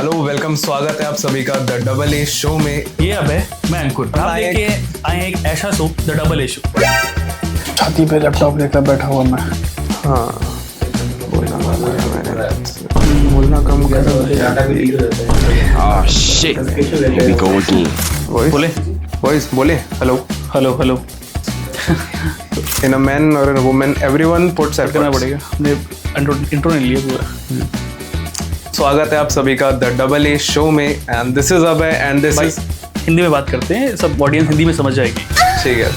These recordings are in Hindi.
हेलो वेलकम, स्वागत है आप सभी का द डबल ए शो में। ये अब है मैं अंकुर, आप लेके आए हैं एक ऐसा show the double A show. छाती पे लैपटॉप लेकर बैठा हुआ मैं। हाँ, बोलना कम करो। Oh shit. Here we go again. बोले वॉइस बोले hello. Hello hello in a man और इन अ वुमन एवरीवन पुट्स करना एफर्ट्स। पड़ेगा। हमने इंट्रो नहीं लिया पूरा। स्वागत है आप सभी का द डबल ए शो में and this is Abhay and this भाई इज हिंदी में बात करते हैं, सब ऑडियंस हिंदी में समझ जाएगी। ठीक है।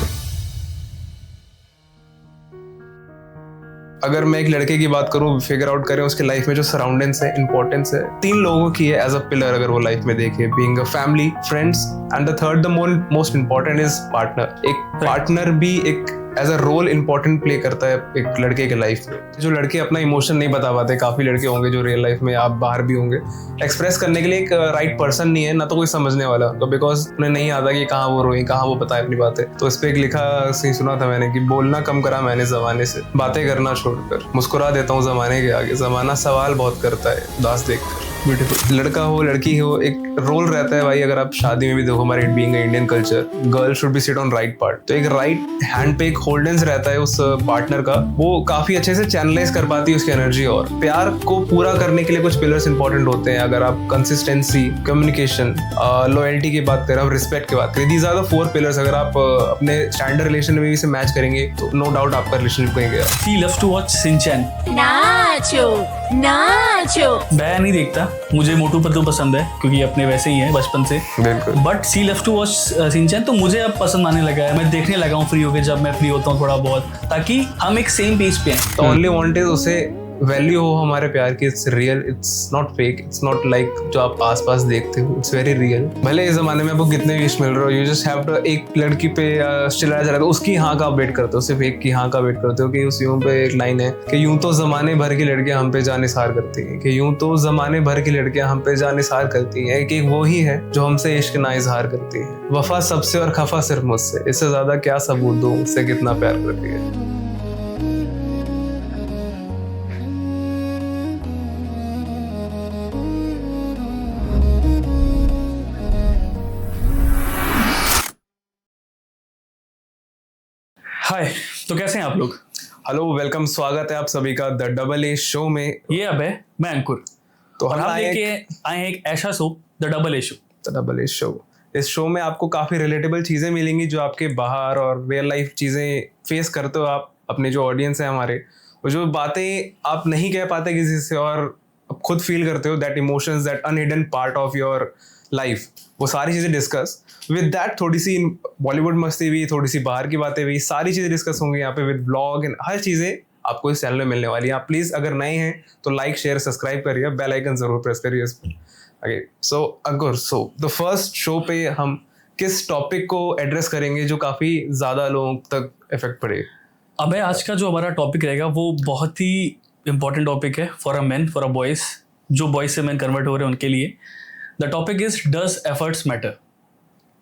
अगर मैं एक लड़के की बात करूं, फिगर आउट करें उसके लाइफ में जो सराउंडिंग्स है, इंपॉर्टेंस है, 3 लोगों की है एज अ पिलर अगर वो लाइफ में देखे, being a family, friends and the third the most important is partner. एक पार्टनर भी एक as a role important play करता है एक लड़के के लाइफ में। जो लड़के अपना इमोशन नहीं बता पाते, काफी लड़के होंगे जो रियल लाइफ में, आप बाहर भी होंगे, एक्सप्रेस करने के लिए एक राइट पर्सन नहीं है, ना तो कोई समझने वाला, तो बिकॉज उन्हें नहीं आता कि कहाँ वो रोई, कहाँ वो बताए अपनी बातें। तो इस पे एक लिखा सी सुना था मैंने कि बोलना कम करा मैंने जमाने से, बातें करना छोड़कर मुस्कुरा देता हूँ जमाने के आगे, जमाना सवाल बहुत करता है उदास देखकर। ब्यूटीफुल। लड़का हो लड़की हो, एक रोल रहता है भाई। अगर आप शादी में भी देखो, हमारे being Indian culture, girl should be sit on right part, तो एक राइट हैंड पे एक होल्डेंस रहता है उस पार्टनर का, वो काफी अच्छे से चैनलाइज कर पाती है उसकी एनर्जी। और प्यार को पूरा करने के लिए कुछ पिलर्स इंपॉर्टेंट होते हैं। अगर आप कंसिस्टेंसी, कम्युनिकेशन, लॉयल्टी की बात करें, आप रिस्पेक्ट की बात करें, दीज आर द 4 पिलर्स। अगर आप अपने स्टैंडर्ड रिलेशन में भी इसे मैच करेंगे तो नो डाउट आपका रिलेशनशिप कहीं गया। सी लव्स टू वॉच सिंचैन। नाचो नाचो। मैं नहीं देखता, मुझे मोटू पतलू पसंद है क्योंकि अपने वैसे ही हैं बचपन से। बिल्कुल। But she loves to watch Shinchan तो मुझे अब पसंद आने लगा है। मैं देखने लगा हूँ फ्री होके, जब मैं फ्री होता हूँ थोड़ा बहुत, ताकि हम एक सेम पेज पे हैं। तो ओनली वांट इज उसे वैल्यू हो हमारे प्यार की। It's real, it's not fake, it's not like जो आप आसपास देखते हो, इट्स वेरी रियल। भले इस जमाने में आपको कितने विश मिल रहे हो, यू जस्ट हैव टू एक लड़की पे चिल्लाया जा रहा है तो उसकी हाँ का वेट करते हो, सिर्फ एक की हाँ का वेट करते हो कि उस यूं पे एक लाइन है कि यूं तो जमाने भर की लड़कियां हम पे जानिसार करती हैं, कि यूं तो जमाने भर की लड़कियां हम पे जानिसार करती हैं, एक वो ही है जो हमसे इश्क ना इजहार करती है, वफा सबसे और खफा सिर्फ मुझसे, इससे ज्यादा क्या सबूत दूं मुझसे कितना प्यार करती है। हाय, तो कैसे हैं आप लोग? हेलो वेलकम, स्वागत है आप सभी का द डबल ए शो में। ये अब है मैं अंकुर, तो और हम हम आए लेके आए हैं एक ऐसा show the double A show. The double A show. इस शो में आपको काफी रिलेटेबल चीजें मिलेंगी जो आपके बाहर और रियल लाइफ चीजें फेस करते हो आप, अपने जो ऑडियंस है हमारे, वो जो बातें आप नहीं कह पाते किसी से और आप खुद फील करते हो, that emotions, that unhidden part of your life, वो सारी चीजें डिस्कस विद दैट। थोड़ी सी बॉलीवुड मस्ती भी, थोड़ी सी बाहर की बातें भी, सारी चीजें डिस्कस होंगी यहाँ पे विद ब्लॉग एंड हर चीजें आपको इस चैनल में मिलने वाली है। आप प्लीज अगर नए हैं तो लाइक शेयर सब्सक्राइब करिए, बेल आइकन जरूर प्रेस करिए इस पर। Okay, so Ankur, so the first show पे हम किस टॉपिक को एड्रेस करेंगे जो काफी ज्यादा लोगों तक इफेक्ट पड़े? अब आज का जो हमारा टॉपिक रहेगा वो बहुत ही इंपॉर्टेंट टॉपिक है for a man, for a boys, जो बॉयज से मैन कन्वर्ट हो रहे हैं उनके लिए। The topic is does efforts matter.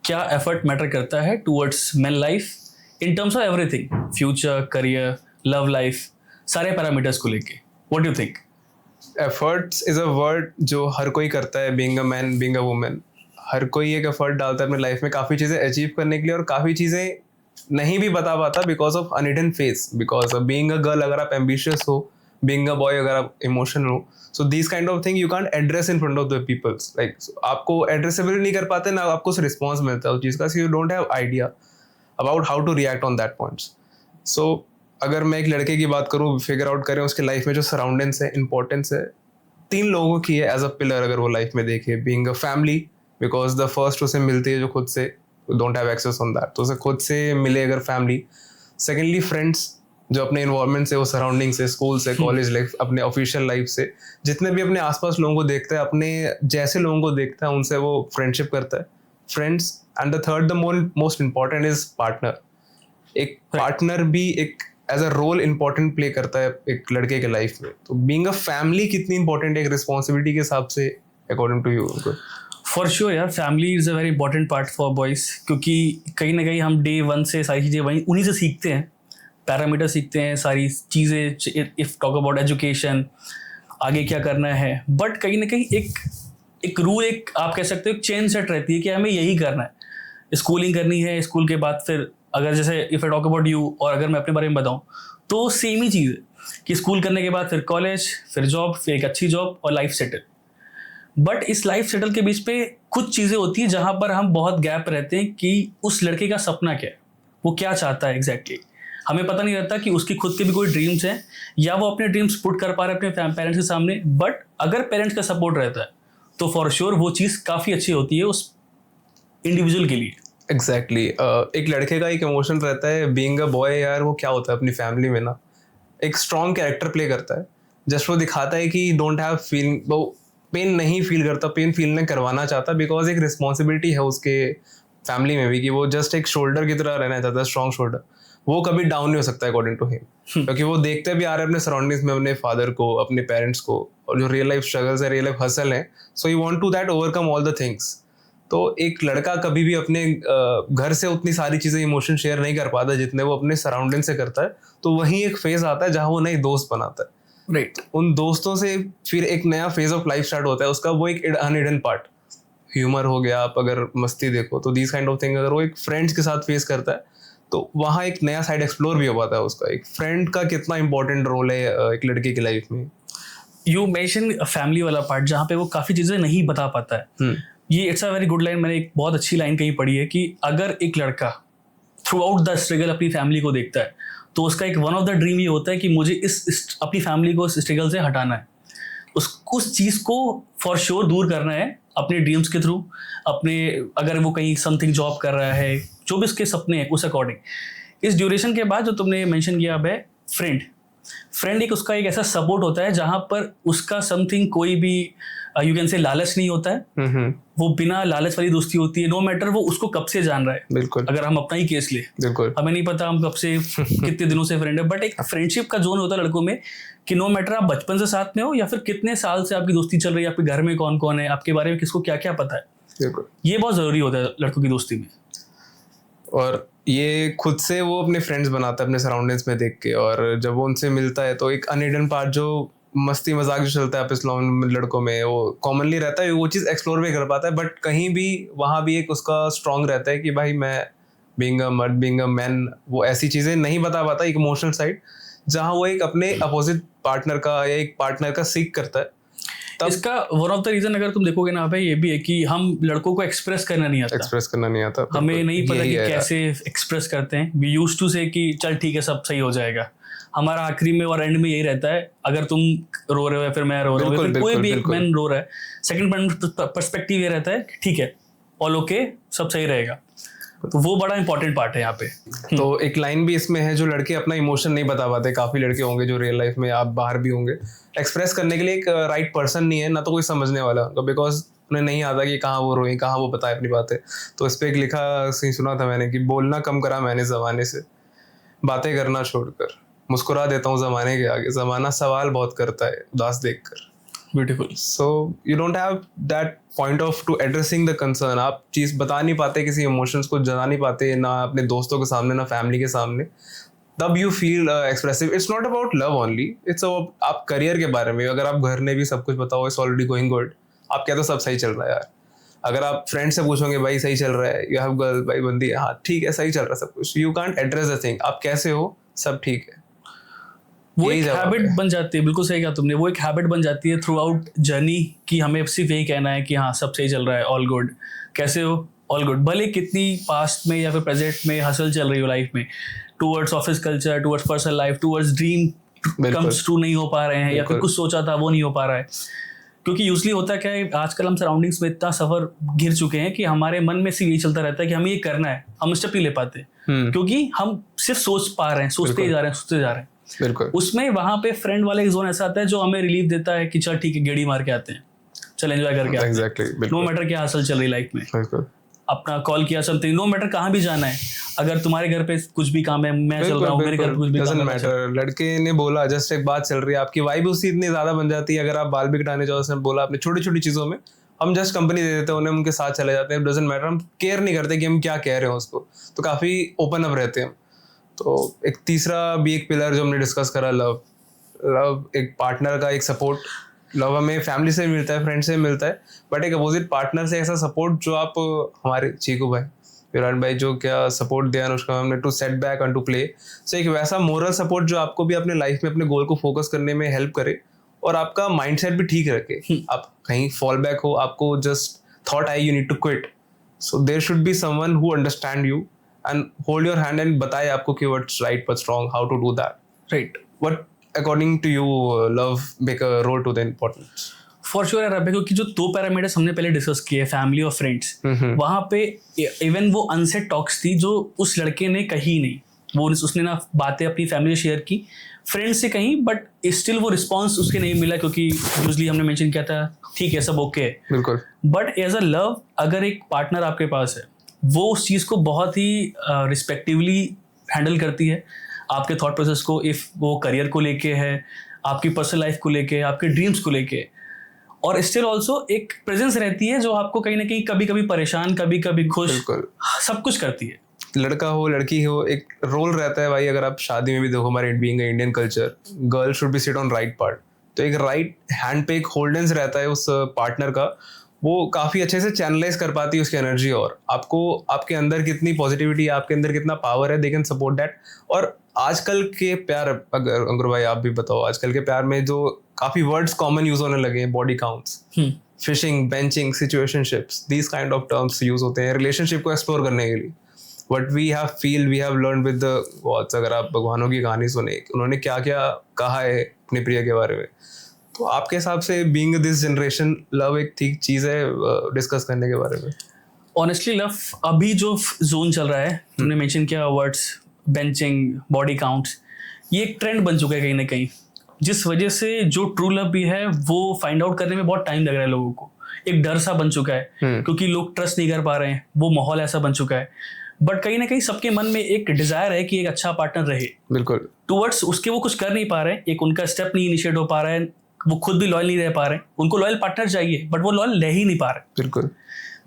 क्या एफर्ट मैटर करता है towards man life in terms of everything, future, career, love life, सारे पैरामीटर्स को लेके। What do you think? Efforts is a word जो हर कोई करता है, being a man, being a women. हर कोई एक एफर्ट डालता है अपने लाइफ में काफ़ी चीज़ें अचीव करने के लिए, और काफ़ी चीज़ें नहीं भी बता पाता because of unhidden face. Because being a girl अगर आप एम्बिशियस हो, बीइंग अ बॉय अगर आप इमोशनल हो, so this kind of thing you can't address in front of the peoples. Like आपको एड्रेसेबल नहीं कर पाते ना, आपको रिस्पॉन्स मिलता है उस चीज़ का, so you don't have idea about how to react on that points. So अगर मैं एक लड़के की बात करूँ, फिगर आउट करें उसके लाइफ में जो सराउंडिंग्स है, इंपॉर्टेंस है, 3 लोगों की है एज अ पिलर अगर वो लाइफ में देखे, being a family, because the first उसे मिलती है जो खुद से don't have access on that, तो उसे खुद से मिले अगर फैमिली। सेकेंडली फ्रेंड्स, जो अपने इन्वायरमेंट से, वो सराउंडिंग से, स्कूल से, कॉलेज लाइफ, अपने ऑफिशियल लाइफ से, जितने भी अपने आसपास लोगों को देखता है, अपने जैसे लोगों को देखता है, उनसे वो फ्रेंडशिप करता है, friends. And the third the most important is partner. एक पार्टनर भी एक as a role important play करता है एक लड़के के लाइफ में। तो बीइंग अ फैमिली कितनी इंपॉर्टेंट है एक रिस्पॉन्सिबिलिटी के हिसाब से, according to you? For sure यार, family is a very important part for boys, क्योंकि कहीं ना कहीं हम डे 1 से सारी चीज़ें वहीं उन्हीं से सीखते हैं, पैरामीटर सीखते हैं, सारी चीज़ें। इफ़ टॉक अबाउट एजुकेशन, आगे क्या करना है, बट कहीं ना कहीं एक एक रूल, एक आप कह सकते हो एक चेन सेट रहती है कि हमें यही करना है, स्कूलिंग करनी है, स्कूल के बाद फिर अगर जैसे if I talk about you और अगर मैं अपने बारे में बताऊं तो सेम ही चीज़ है कि स्कूल करने के बाद फिर कॉलेज, फिर जॉब, फिर एक अच्छी जॉब और लाइफ सेटल। बट इस लाइफ सेटल के बीच पे कुछ चीज़ें होती है जहां पर हम बहुत गैप रहते हैं कि उस लड़के का सपना क्या है, वो क्या चाहता है एग्जैक्टली। हमें पता नहीं रहता कि उसकी खुद के भी कोई ड्रीम्स हैं या वो अपने ड्रीम्स पुट कर पा रहे हैं अपने पेरेंट्स के सामने। बट अगर पेरेंट्स का सपोर्ट रहता है तो फॉर श्योर वो चीज़ काफ़ी अच्छी होती है उस इंडिविजुअल के लिए। एग्जैक्टली एक लड़के का एक इमोशन रहता है बीइंग अ बॉय यार, वो क्या होता है अपनी फैमिली में ना एक स्ट्रॉन्ग कैरेक्टर प्ले करता है। जस्ट वो दिखाता है कि डोंट हैव फील, वो पेन नहीं फील करता, पेन फील नहीं करवाना चाहता, बिकॉज एक रिस्पॉन्सिबिलिटी है उसके फैमिली में भी कि वो जस्ट एक शोल्डर की तरह रहना चाहता है, स्ट्रॉन्ग शोल्डर। वो कभी डाउन नहीं हो सकता अकॉर्डिंग टू हिम, क्योंकि वो देखते भी आ रहे हैं अपने सराउंडिंग्स में अपने फादर को, अपने पेरेंट्स को, और जो रियल लाइफ स्ट्रगल्स है, रियल लाइफ हसल है, so you want to that overcome all the things. तो एक लड़का कभी भी अपने घर से उतनी सारी चीज़ें इमोशन शेयर नहीं कर पाता जितने वो अपने सराउंडिंग से करता है। तो वहीं एक फेज आता है जहाँ वो नए दोस्त बनाता है। राइट। उन दोस्तों से फिर एक नया फेज ऑफ लाइफ स्टार्ट होता है उसका, वो एक अनहिडन पार्ट। ह्यूमर हो गया, आप अगर मस्ती देखो तो दीज काइंड ऑफ थिंग अगर वो एक फ्रेंड्स के साथ फेस करता है तो वहाँ एक नया साइड एक्सप्लोर भी हो पाता है उसका। एक फ्रेंड का कितना इंपॉर्टेंट रोल है एक लड़के की लाइफ में। यू मेंशन फैमिली वाला पार्ट जहाँ पे वो काफ़ी चीज़ें नहीं बता पाता है। ये it's a very good line, मैंने एक बहुत अच्छी लाइन कहीं पढ़ी है कि अगर एक लड़का थ्रू आउट द स्ट्रगल अपनी फैमिली को देखता है तो उसका एक वन ऑफ द ड्रीम ये होता है कि मुझे इस अपनी फैमिली को स्ट्रगल से हटाना है, उस चीज़ को फॉर श्योर दूर करना है अपने ड्रीम्स के थ्रू, अपने अगर वो कहीं समथिंग जॉब कर रहा है, जो भी उसके सपने हैं उस अकॉर्डिंग। इस ड्यूरेशन के बाद जो तुमने मेंशन किया अब है फ्रेंड एक उसका एक ऐसा सपोर्ट होता है जहाँ पर उसका समथिंग कोई भी यू कैन से लालच नहीं होता है, वो बिना लालच वाली दोस्ती होती है। नो मैटर वो उसको कब से जान रहा है, बिल्कुल। अगर हम अपना ही केस ले, बिल्कुल हमें नहीं पता हम कब से कितने दिनों से फ्रेंड है, बट एक फ्रेंडशिप का जोन होता है लड़कों में कि नो मैटर आप बचपन से साथ में हो या फिर कितने साल से आपकी दोस्ती चल रही है, आपके घर में कौन कौन है, आपके बारे में किसको क्या क्या पता है, बिल्कुल। ये बहुत जरूरी होता है लड़कों की दोस्ती में। और ये खुद से वो अपने फ्रेंड्स बनाता है अपने सराउंडिंग्स में देख के, और जब वो उनसे मिलता है तो एक अनहिडन पार्ट जो मस्ती मजाक जो चलता है आपस लड़कों में वो कॉमनली रहता है, वो चीज़ एक्सप्लोर भी कर पाता है। बट कहीं भी वहाँ भी एक उसका स्ट्रॉन्ग रहता है कि भाई मैं बीइंग अ मर्द, बीइंग अ मैन, वो ऐसी चीज़ें नहीं बता पाता, एक इमोशनल साइड जहाँ वो एक अपने अपोजिट पार्टनर का या एक पार्टनर का सीख करता है। इसका वन ऑफ द रीजन अगर तुम देखोगे ना भाई ये भी है कि हम लड़कों को एक्सप्रेस करना नहीं आता, एक्सप्रेस करना नहीं आता, हमें नहीं पता यही कि है कैसे एक्सप्रेस करते हैं। वी यूज्ड टू से कि चल ठीक है सब सही हो जाएगा, हमारा आखिरी में और एंड में यही रहता है, अगर तुम रो रहे हो या फिर मैं रो रहा हूँ, फिर कोई भी एक मैन रो रहा है, सेकंड पर्सपेक्टिव ये रहता है कि ठीक है ऑल ओके सब सही रहेगा। तो वो बड़ा इंपॉर्टेंट पार्ट है यहाँ पे। तो एक लाइन भी इसमें है, जो लड़के अपना इमोशन नहीं बता पाते, काफी लड़के होंगे जो रियल लाइफ में, आप बाहर भी होंगे, एक्सप्रेस करने के लिए एक राइट पर्सन नहीं है, ना तो कोई समझने वाला, बिकॉज उन्हें नहीं आता कि कहाँ वो रोए, कहाँ वो बताए अपनी बातें। तो इस पर एक लिखा सही सुना था मैंने कि बोलना कम करा मैंने ज़माने से, बातें करना छोड़कर, मुस्कुरा देता हूँ ज़माने के आगे, ज़माना सवाल बहुत करता है उदास देखकर। Beautiful. So you don't have that point of to addressing the concern. आप चीज़ बता नहीं पाते, किसी इमोशंस को जता नहीं पाते, ना अपने दोस्तों के सामने ना फैमिली के सामने, तब you feel expressive. It's not about love only, it's about आप करियर के बारे में। अगर आप घर में भी सब कुछ बताओ इट्स ऑलरेडी गोइंग गुड, आप कहते हो सब सही चल रहा है यार। अगर आप फ्रेंड से पूछोगे भाई सही चल रहा है, यू हैव गर्ल, भाई बंदी है, हाँ ठीक है सही चल रहा है सब कुछ, you can't address the thing, आप कैसे हो, सब ठीक है। वो एक हैबिट बन जाती है, बिल्कुल सही कहा तुमने, वो एक हैबिट बन जाती है थ्रू आउट जर्नी कि हमें सिर्फ यही कहना है कि हाँ सब सही चल रहा है, ऑल गुड, कैसे हो, ऑल गुड। भले कितनी पास्ट में या फिर प्रेजेंट में हसल चल रही हो लाइफ में, towards office culture, towards personal life, towards dream comes true नहीं हो पा रहे हैं, या फिर कुछ सोचा था वो नहीं हो पा रहा है। क्योंकि यूजली होता क्या है, आजकल हम सराउंडिंग्स में इतना सफर घिर चुके हैं कि हमारे मन में सिर्फ यही चलता रहता है कि हमें ये करना है, हम स्टेप नहीं ले पाते क्योंकि हम सिर्फ सोच पा रहे हैं, सोचते ही जा रहे हैं। बिल्कुल। उसमें वहां पे फ्रेंड वाला एक जोन ऐसा आता है जो हमें रिलीफ देता है कि चल ठीक है गेड़ी मार के आते हैं, चल एंजॉय करके आते हैं। एग्जैक्टली। नो मैटर क्या हासिल चल रही लाइफ में, बिल्कुल। अपना कॉल किया समथिंग, नो मैटर कहाँ भी जाना है, अगर तुम्हारे घर पे कुछ भी काम है, मैं चल रहा हूँ, मेरे घर पे कुछ भी काम है, लड़के ने बोला जस्ट एक बात चल रही है, आपकी वाइब उससे इतनी ज्यादा बन जाती है। अगर आप बाल भी कटाने जाओ, उसने बोला अपनी छोटी छोटी चीजों में हम जस्ट कंपनी दे देते हैं उन्हें, उनके साथ चले जाते हैं, डजंट मैटर, हम केयर नहीं करते कि हम क्या कह रहे हैं उसको, तो काफी ओपन अप रहते हैं। तो एक तीसरा भी एक पिलर जो हमने डिस्कस करा, लव एक पार्टनर का एक सपोर्ट, लव हमें फैमिली से मिलता है, फ्रेंड से मिलता है, बट एक अपोजिट पार्टनर से ऐसा सपोर्ट जो आप हमारे चीकू भाई विराट भाई जो क्या सपोर्ट दिया अनुष्का मैम ने to set back and to play, so एक वैसा मोरल सपोर्ट जो आपको भी अपने लाइफ में अपने गोल को फोकस करने में हेल्प करे और आपका माइंडसेट भी ठीक रखे। आप कहीं फॉल बैक हो, आपको just thought I you need to quit, so there should be someone who understand you and hold your hand and बताए आपको कि what's right what's wrong, how to do that. Right, what according to you love make a role to the importance? For sure यार, क्योंकि जो 2 पैरामीटर्स हमने पहले डिस्कस किए, फैमिली और फ्रेंड्स, वहां पे इवन वो अनसेड टॉक्स थी जो उस लड़के ने कही नहीं, वो उसने ना बातें अपनी फैमिली से शेयर की, फ्रेंड्स से कहीं, बट स्टिल वो रिस्पॉन्स उसके नहीं मिला, क्योंकि यूजली हमने मेंशन किया था ठीक है सब ओके है, बिल्कुल। बट एज अ लव अगर एक पार्टनर आपके पास है, वो उस चीज़ को बहुत ही रिस्पेक्टिवली हैंडल करती है, आपके थॉट प्रोसेस को, इफ वो करियर को लेके है, आपकी पर्सनल लाइफ को लेके, आपके ड्रीम्स को लेके, और स्टिल ऑल्सो एक प्रेजेंस रहती है जो आपको कहीं ना कहीं कभी कभी परेशान, कभी कभी खुश, सब कुछ करती है। लड़का हो लड़की हो, एक रोल रहता है भाई। अगर आप शादी में भी देखो, हमारे being Indian culture, girl should be sit on right part, तो एक राइट हैंड पे एक होल्डेंस रहता है उस पार्टनर का, वो काफ़ी अच्छे से चैनलाइज कर पाती है उसकी एनर्जी, और आपको आपके अंदर कितनी पॉजिटिविटी है, आपके अंदर कितना पावर है, दे कैन सपोर्ट दैट। और आजकल के प्यार, अगर अंकुर भाई आप भी बताओ, आजकल के प्यार में जो काफ़ी वर्ड्स कॉमन यूज होने लगे हैं, body counts, fishing, benching, situationships, these kind of terms use होते हैं रिलेशनशिप को एक्सप्लोर करने के लिए। But we have learn with the gods. अगर आप भगवानों की कहानी सुने, उन्होंने क्या क्या कहा है अपने प्रिय के बारे में, तो आपके हिसाब से बीइंग दिस जनरेशन, लव एक ठीक चीज़ है डिस्कस करने के बारे में? ऑनेस्टली लव अभी जो जोन चल रहा है, तुमने मेंशन किया वर्ड्स, बेंचिंग, बॉडी काउंट्स, ये एक ट्रेंड बन चुका है कहीं ना कहीं, जिस वजह से जो ट्रू लव भी है वो फाइंड आउट करने में बहुत टाइम लग रहा है लोगों को, एक डर सा बन चुका है, क्योंकि लोग ट्रस्ट नहीं कर पा रहे हैं, वो माहौल ऐसा बन चुका है। बट कहीं ना कहीं सबके मन में एक डिजायर है कि एक अच्छा पार्टनर रहे, बिल्कुल, टूवर्ड्स उसके वो कुछ कर नहीं पा रहे हैं, एक उनका स्टेप नहीं इनिशिएट हो पा रहा है, वो खुद भी लॉयल नहीं रह पा रहे हैं, उनको लॉयल पार्टनर चाहिए बट वो लॉयल रह ही नहीं पा रहे। बिल्कुल।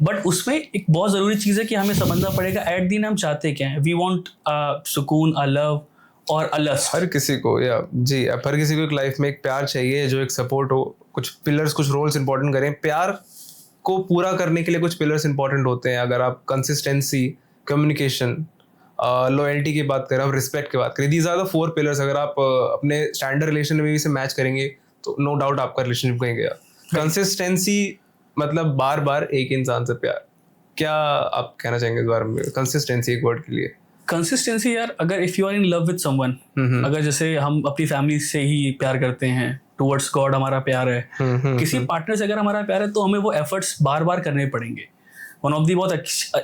बट उसमें एक बहुत ज़रूरी चीज़ है कि हमें समझना पड़ेगा एट दिन हम चाहते क्या हैं। वी वांट सुकून, अ लव और अ लस्ट। हर किसी को हर किसी को एक लाइफ में एक प्यार चाहिए जो एक सपोर्ट हो, कुछ पिलर्स, कुछ रोल्स इंपॉर्टेंट करें। प्यार को पूरा करने के लिए कुछ पिलर्स इंपॉर्टेंट होते हैं। अगर आप कंसिस्टेंसी, कम्युनिकेशन, लॉयल्टी की बात करें, आप रिस्पेक्ट की बात करें, दीज आर द 4 पिलर्स। अगर आप अपने स्टैंडर्ड रिलेशन में भी इसे मैच करेंगे तो नो डाउट आपका रिलेशनशिप कहीं गया। कंसिस्टेंसी मतलब बार बार एक इंसान से प्यार। क्या आप कहना चाहेंगे इस बारे में? कंसिस्टेंसी एक वर्ड के लिए। कंसिस्टेंसी यार, अगर if you are in love with someone, अगर जैसे हम अपनी फैमिली से ही प्यार करते हैं, टुवर्ड्स गॉड हमारा प्यार है, किसी पार्टनर से अगर हमारा प्यार है तो हमें वो एफर्ट्स बार बार करने पड़ेंगे। वन ऑफ दी बहुत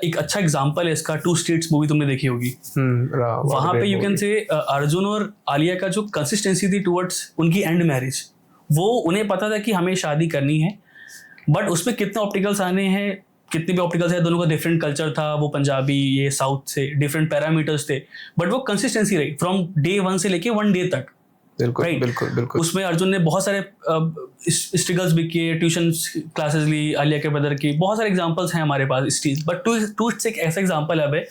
एक अच्छा एग्जांपल है इसका, 2 स्टेट्स मूवी तुमने देखी होगी। वहां पे यू कैन से अर्जुन और आलिया का जो कंसिस्टेंसी थी टुवर्ड्स उनकी एंड मैरिज, वो उन्हें पता था कि हमें शादी करनी है, बट उसमें कितने ऑप्टिकल्स आने हैं, कितने भी ऑप्टिकल्स है, दोनों का डिफरेंट कल्चर था, वो पंजाबी, ये साउथ से, डिफरेंट पैरामीटर्स थे, बट वो कंसिस्टेंसी रही फ्रॉम डे 1 से लेके 1 डे तक। बिल्कुल, right? बिल्कुल। उसमें अर्जुन ने बहुत सारे स्ट्रगल्स भी किए, ट्यूशन क्लासेस ली, आलिया के ब्रदर की, बहुत सारे एग्जांपल्स हैं हमारे पास इस चीज। बट टू एक ऐसा एग्जांपल है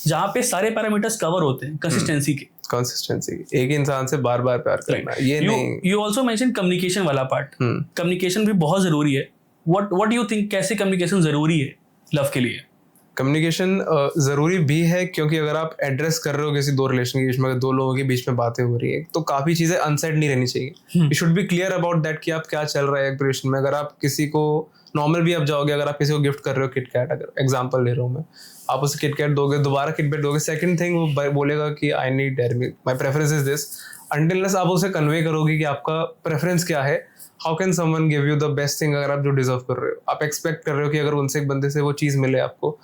जहाँ पे सारे पैरामीटर्स कवर होते हैं कंसिस्टेंसी के। कंसिस्टेंसी, एक इंसान से बार बार प्यार करना, ये नहीं। यू ऑल्सो मेंशन कम्युनिकेशन वाला पार्ट। कम्युनिकेशन भी बहुत जरूरी है। व्हाट यू थिंक, कैसे कम्युनिकेशन जरूरी है लव के लिए? कम्युनिकेशन ज़रूरी भी है, क्योंकि अगर आप एड्रेस कर रहे हो किसी 2 रिलेशन के बीच में, अगर 2 लोगों के बीच में बातें हो रही है, तो काफ़ी चीज़ें अनसेड नहीं रहनी चाहिए। You should be clear about that कि आप क्या चल रहा है एक रिलेशन में। अगर आप किसी को नॉर्मल भी आप जाओगे, अगर आप किसी को गिफ्ट कर रहे हो किटकैट, अगर एग्जांपल ले रहा हूँ मैं, आप उसे किटकैट दोगे, दोबारा किटकैट दोगे, सेकंड थिंग वो बोलेगा कि I need dairy milk, my preference is this. Until आप उसे कन्वे करोगे कि आपका प्रेफरेंस क्या है, how can someone give you the best thing? अगर आप जो डिजर्व कर रहे हो, आप एक्सपेक्ट कर रहे हो कि अगर उनसे एक बंदे से वो चीज़ मिले आपको,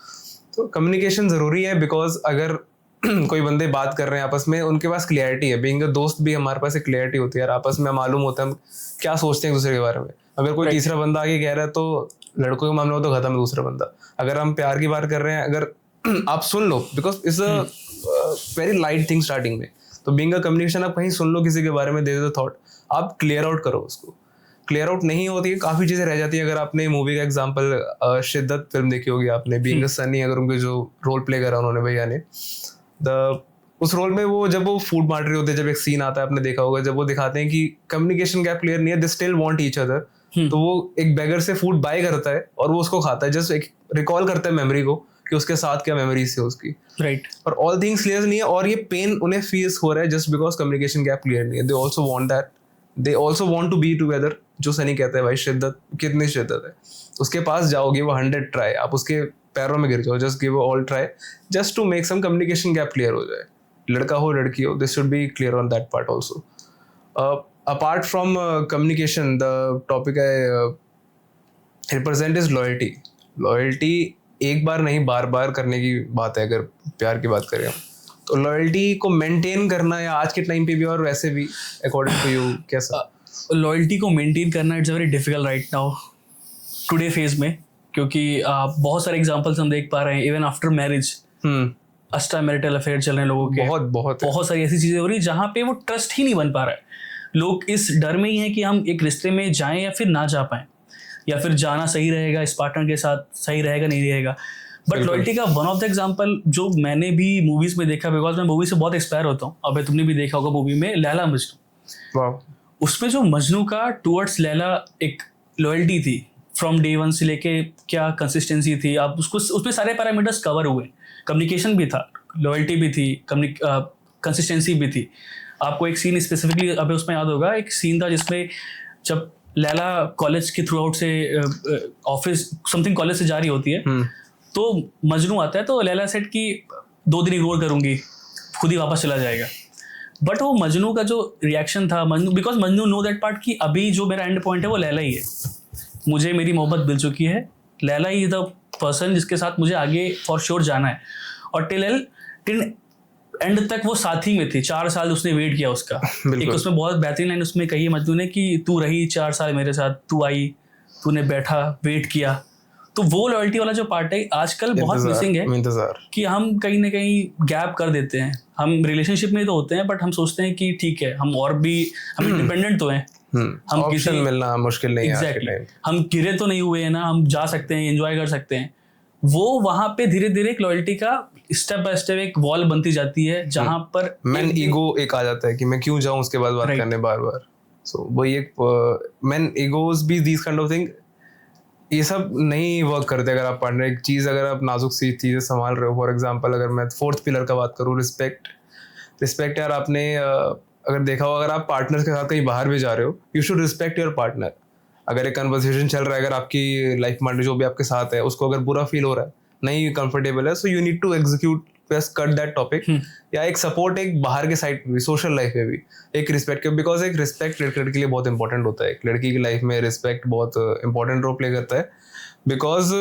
तो कम्युनिकेशन ज़रूरी है। बिकॉज अगर कोई बंदे बात कर रहे हैं आपस में, उनके पास क्लियरिटी है। बीइंग अ दोस्त भी हमारे पास एक क्लियरिटी होती है यार, आपस में मालूम होता है हम क्या सोचते हैं एक दूसरे के बारे में। अगर कोई तीसरा बंदा आगे कह रहा है तो लड़कों के मामले में तो खत्म है दूसरा बंदा। अगर हम प्यार की बात कर रहे हैं, अगर आप सुन लो, because it's a very light thing starting में, तो बीइंग अ कम्युनिकेशन, आप कहीं सुन लो किसी के बारे में, दे दो थॉट, आप क्लियर आउट करो उसको। क्लियर आउट नहीं होती है, काफ़ी चीज़ें रह जाती है। अगर आपने मूवी का एग्जांपल शिद्दत फिल्म देखी होगी आपने, बीइंग अ सनी, अगर उनके जो रोल प्ले करा उन्होंने भैया ने, उस रोल में वो जब वो फूड बांट रहे होते हैं, जब एक सीन आता है आपने देखा होगा, जब वो दिखाते हैं कि कम्युनिकेशन गैप क्लियर नहीं है, they still want each other, तो वो एक बेगर से फूड बाय करता है और वो उसको खाता है, जस्ट एक रिकॉल करता है मेमोरी को कि उसके साथ क्या मेमोरीज थी उसकी, राइट. और ऑल थिंग्स क्लियर नहीं है, और ये पेन उन्हें फील हो रहा है just because communication gap clear नहीं है. They also want that, they also want to be together. जो सनी कहता है भाई शिद्दत कितनी शिद्दत है, उसके पास जाओगे वो 100 ट्राई, आप उसके पैरों में गिर जाओ, just give all try just to make some communication gap clear हो जाए. लड़का हो लड़की हो, this should be clear on that part also. Apart from communication, the topic I represent is loyalty. Loyalty एक बार नहीं बार बार करने की बात है. अगर प्यार की बात करें हम, तो लॉयल्टी को मेंटेन करना या आज के टाइम पे भी और वैसे भी अकॉर्डिंग टू यू कैसा? लॉयल्टी को मेंटेन करना it's very difficult right now today phase में, क्योंकि बहुत सारे एग्जांपल्स हम देख पा रहे हैं. Even after marriage extra marital affair चल रहे हैं लोगों के, बहुत सारी ऐसी चीजें हो रही है जहाँ पे वो ट्रस्ट ही नहीं बन पा रहा है. लोग इस डर में ही हैं कि हम एक रिश्ते में जाएं या फिर ना जा पाएं, या फिर जाना सही रहेगा इस पार्टनर के साथ, सही रहेगा नहीं रहेगा. बट लॉयल्टी का वन ऑफ द एग्जांपल जो मैंने भी मूवीज में देखा, बिकॉज मैं मूवी से बहुत एक्सपायर होता हूँ. अबे तुमने भी देखा होगा मूवी में लैला मजनू. उसमें जो मजनू का टुवर्ड्स लैला एक लॉयल्टी थी फ्रॉम डे वन से लेके, क्या कंसिस्टेंसी थी, आप उसको उसमें सारे पैरामीटर्स कवर हुए. कम्युनिकेशन भी था, लॉयल्टी भी थी, कंसिस्टेंसी भी थी. आपको एक सीन स्पेसिफिकली अभी उसमें याद होगा, एक सीन था जिसमें जब लैला कॉलेज के थ्रू आउट से ऑफिस समथिंग कॉलेज से जा रही होती है, तो मजनू आता है. तो लैला सेट की 2 दिन इग्नोर करूंगी, खुद ही वापस चला जाएगा. बट वो मजनू का जो रिएक्शन था, Majnu because Majnu know that part कि अभी जो मेरा एंड पॉइंट है वो लैला ही है, मुझे मेरी मोहब्बत मिल चुकी है, Laila he is the person जिसके साथ मुझे आगे फॉर श्योर जाना है. और टिल एंड तक वो साथी में थी. 4 साल उसने वेट किया उसका. एक उसमें बहुत बेहतरीन लाइन उसमें कही है मजनू ने कि तू रही 4 साल मेरे साथ, तू आई, तूने बैठा, वेट किया. तो वो लॉयल्टी वाला जो पार्ट है आजकल बहुत मिसिंग है, कि हम कहीं ना कहीं गैप कर देते हैं. हम रिलेशनशिप में तो होते हैं बट हम सोचते हैं कि ठीक है हम और भी हम इंडिपेंडेंट तो हैं, हम ऑप्शन मिलना मुश्किल नहीं है. एग्जैक्टली, हम गिरे तो नहीं हुए हैं ना, हम जा सकते हैं, एंजॉय कर सकते हैं. वो वहां पे धीरे धीरे एक लॉयल्टी का स्टेप बाय स्टेप एक वॉल बनती जाती है, जहां पर मैन ईगो एक आ जाता है कि मैं क्यों जाऊं उसके बाद बात करने बार बार. सो वही एक man egos be these kind of thing, ये सब नहीं वर्क करते. अगर आप पार्टनर एक चीज़, अगर आप नाजुक सी चीज़ें संभाल रहे हो, फॉर एग्जांपल अगर मैं 4th पिलर का बात करूँ, रिस्पेक्ट यार. आपने अगर देखा हो, अगर आप पार्टनर के साथ कहीं बाहर भी जा रहे हो, you should respect your partner. अगर एक कन्वर्सेशन चल रहा है, अगर आपकी लाइफ पार्टनर जो भी आपके साथ है उसको अगर बुरा फील हो रहा है, नहीं कंफर्टेबल है, so you need to execute बस कट दैट टॉपिक. या एक सपोर्ट एक बाहर के साइड में भी, सोशल लाइफ में भी एक रिस्पेक्ट, बिकॉज एक रिस्पेक्ट लड़के के लिए बहुत इंपॉर्टेंट होता है. एक लड़की की लाइफ में रिस्पेक्ट बहुत इंपॉर्टेंट रोल प्ले करता है. बिकॉज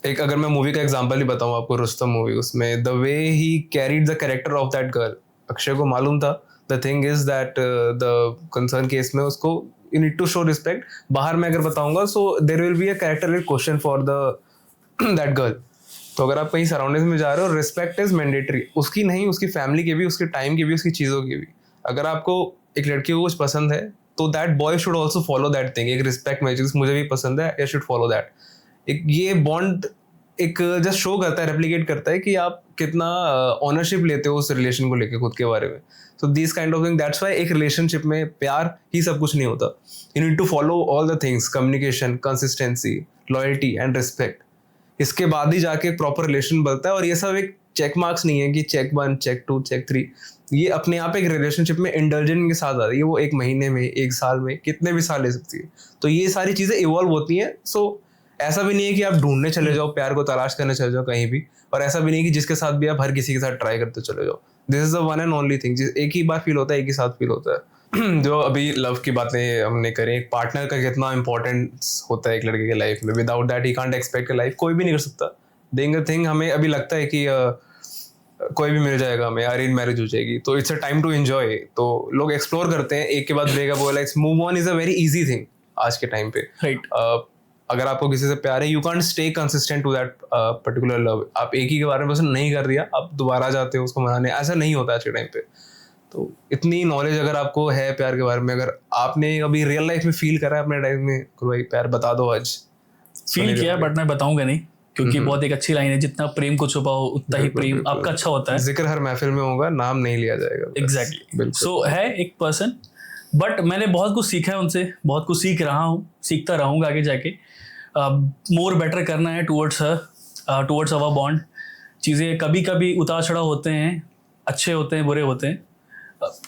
एक अगर मैं मूवी का एग्जांपल ही बताऊं आपको, रुस्तम मूवी, उसमें द वे ही carried the character of that girl, Akshay को मालूम था. The thing is that the concern case में उसको you need to show respect. बाहर में अगर बताऊंगा, so there will be a character question for the that girl. तो अगर आप कहीं सराउंडिंग्स में जा रहे हो, रिस्पेक्ट इज मैंडेटरी. उसकी नहीं, उसकी फैमिली की भी, उसके टाइम की भी, उसकी चीज़ों की भी. अगर आपको एक लड़की को कुछ पसंद है तो that boy should also follow that thing. एक रिस्पेक्ट मैचेस, मुझे भी पसंद है, आई शुड फॉलो दैट. एक ये बॉन्ड एक जस्ट शो करता है, रेप्लिकेट करता है कि आप कितना ऑनरशिप लेते हो उस रिलेशन को लेके खुद के बारे में. So this kind of thing, that's why एक रिलेशनशिप में प्यार ही सब कुछ नहीं होता. You need to follow all the things, communication, consistency, loyalty and respect. इसके बाद ही जाके एक प्रॉपर रिलेशन बनता है. और ये सब एक चेक मार्क्स नहीं है कि चेक 1, चेक 2, चेक 3. ये अपने आप एक रिलेशनशिप में इंडल्जेंट के साथ आती है. वो 1 महीने में, 1 साल में, कितने भी साल ले सकती है. तो ये सारी चीज़ें इवॉल्व होती हैं. सो ऐसा भी नहीं है कि आप ढूंढने चले जाओ, प्यार को तलाश करने चले जाओ कहीं भी. और ऐसा भी नहीं कि जिसके साथ भी आप हर किसी के साथ ट्राई करते चले जाओ. This is the one and only thing. एक ही बार फील होता है, एक ही साथ फील होता है. जो अभी लव की बातें हमने करी, एक पार्टनर का कितना इंपॉर्टेंस होता है एक लड़के के लाइफ में. Without that he can't expect life. कोई भी नहीं कर सकता. देंग अ थिंग, हमें अभी लगता है कि कोई भी मिल जाएगा हमें, अरेंज मैरिज हो जाएगी, तो it's a time to enjoy. तो लोग एक्सप्लोर करते हैं, एक के बाद ब्रेकअप हो, like move on is a very easy thing आज के टाइम पे. राइट. अगर आपको किसी से प्यार है, you can't stay consistent to that particular love. आप एक ही के बारे में पसंद नहीं कर दिया, आप दोबारा जाते हो उसको मनाने, ऐसा नहीं होता आज के टाइम पे. तो इतनी नॉलेज अगर आपको है प्यार के बारे में, अगर आपने अभी रियल लाइफ में फील करा है अपने टाइम में, भाई प्यार बता दो आज. फील किया बट मैं बताऊंगा नहीं, क्योंकि बहुत एक अच्छी लाइन है, जितना प्रेम को छुपाओ उतना ही प्रेम आपका अच्छा होता है. जिक्र हर महफिल में होगा, नाम नहीं लिया जाएगा. एग्जैक्टली. सो है एक पर्सन बट मैंने बहुत कुछ सीखा है उनसे, बहुत कुछ सीख रहा हूँ, सीखता रहूँगा आगे जाके। मोर बेटर करना है टूवर्ड्स अवर बॉन्ड। चीज़ें कभी कभी उतार चढ़ाव होते हैं, अच्छे होते हैं, बुरे होते हैं।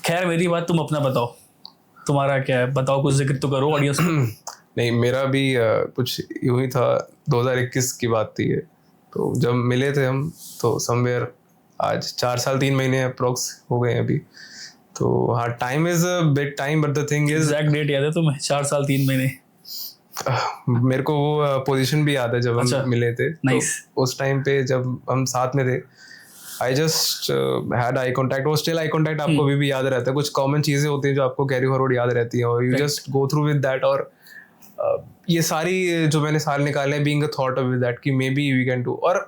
खैर मेरी बात, तुम अपना बताओ, तुम्हारा क्या है, बताओ, कुछ जिक्र तो करो ऑडियंस को। नहीं, मेरा भी कुछ यूं ही था। 2021 की बात थी ये। तो जब मिले थे हम, तो समवेयर आज 4 साल 3 महीने अप्रोक्स हो गए हैं अभी। तो हाँ, time is a big time, but the thing is, exact date याद है तुम्हें? 4 साल 3 महीने। मेरे को वो पोजीशन भी याद है जब अच्छा, हम मिले थे। nice. तो उस टाइम पे जब हम साथ में थे, I just had eye contact. वो स्टिल आई कॉन्टैक्ट आपको अभी भी याद रहता है। कुछ कॉमन चीजें होती हैं जो आपको कैरी फॉरवर्ड याद रहती हैं, और you just go through with that. और ये सारी जो मैंने साल निकाले, being a thought with that कि maybe we can do. और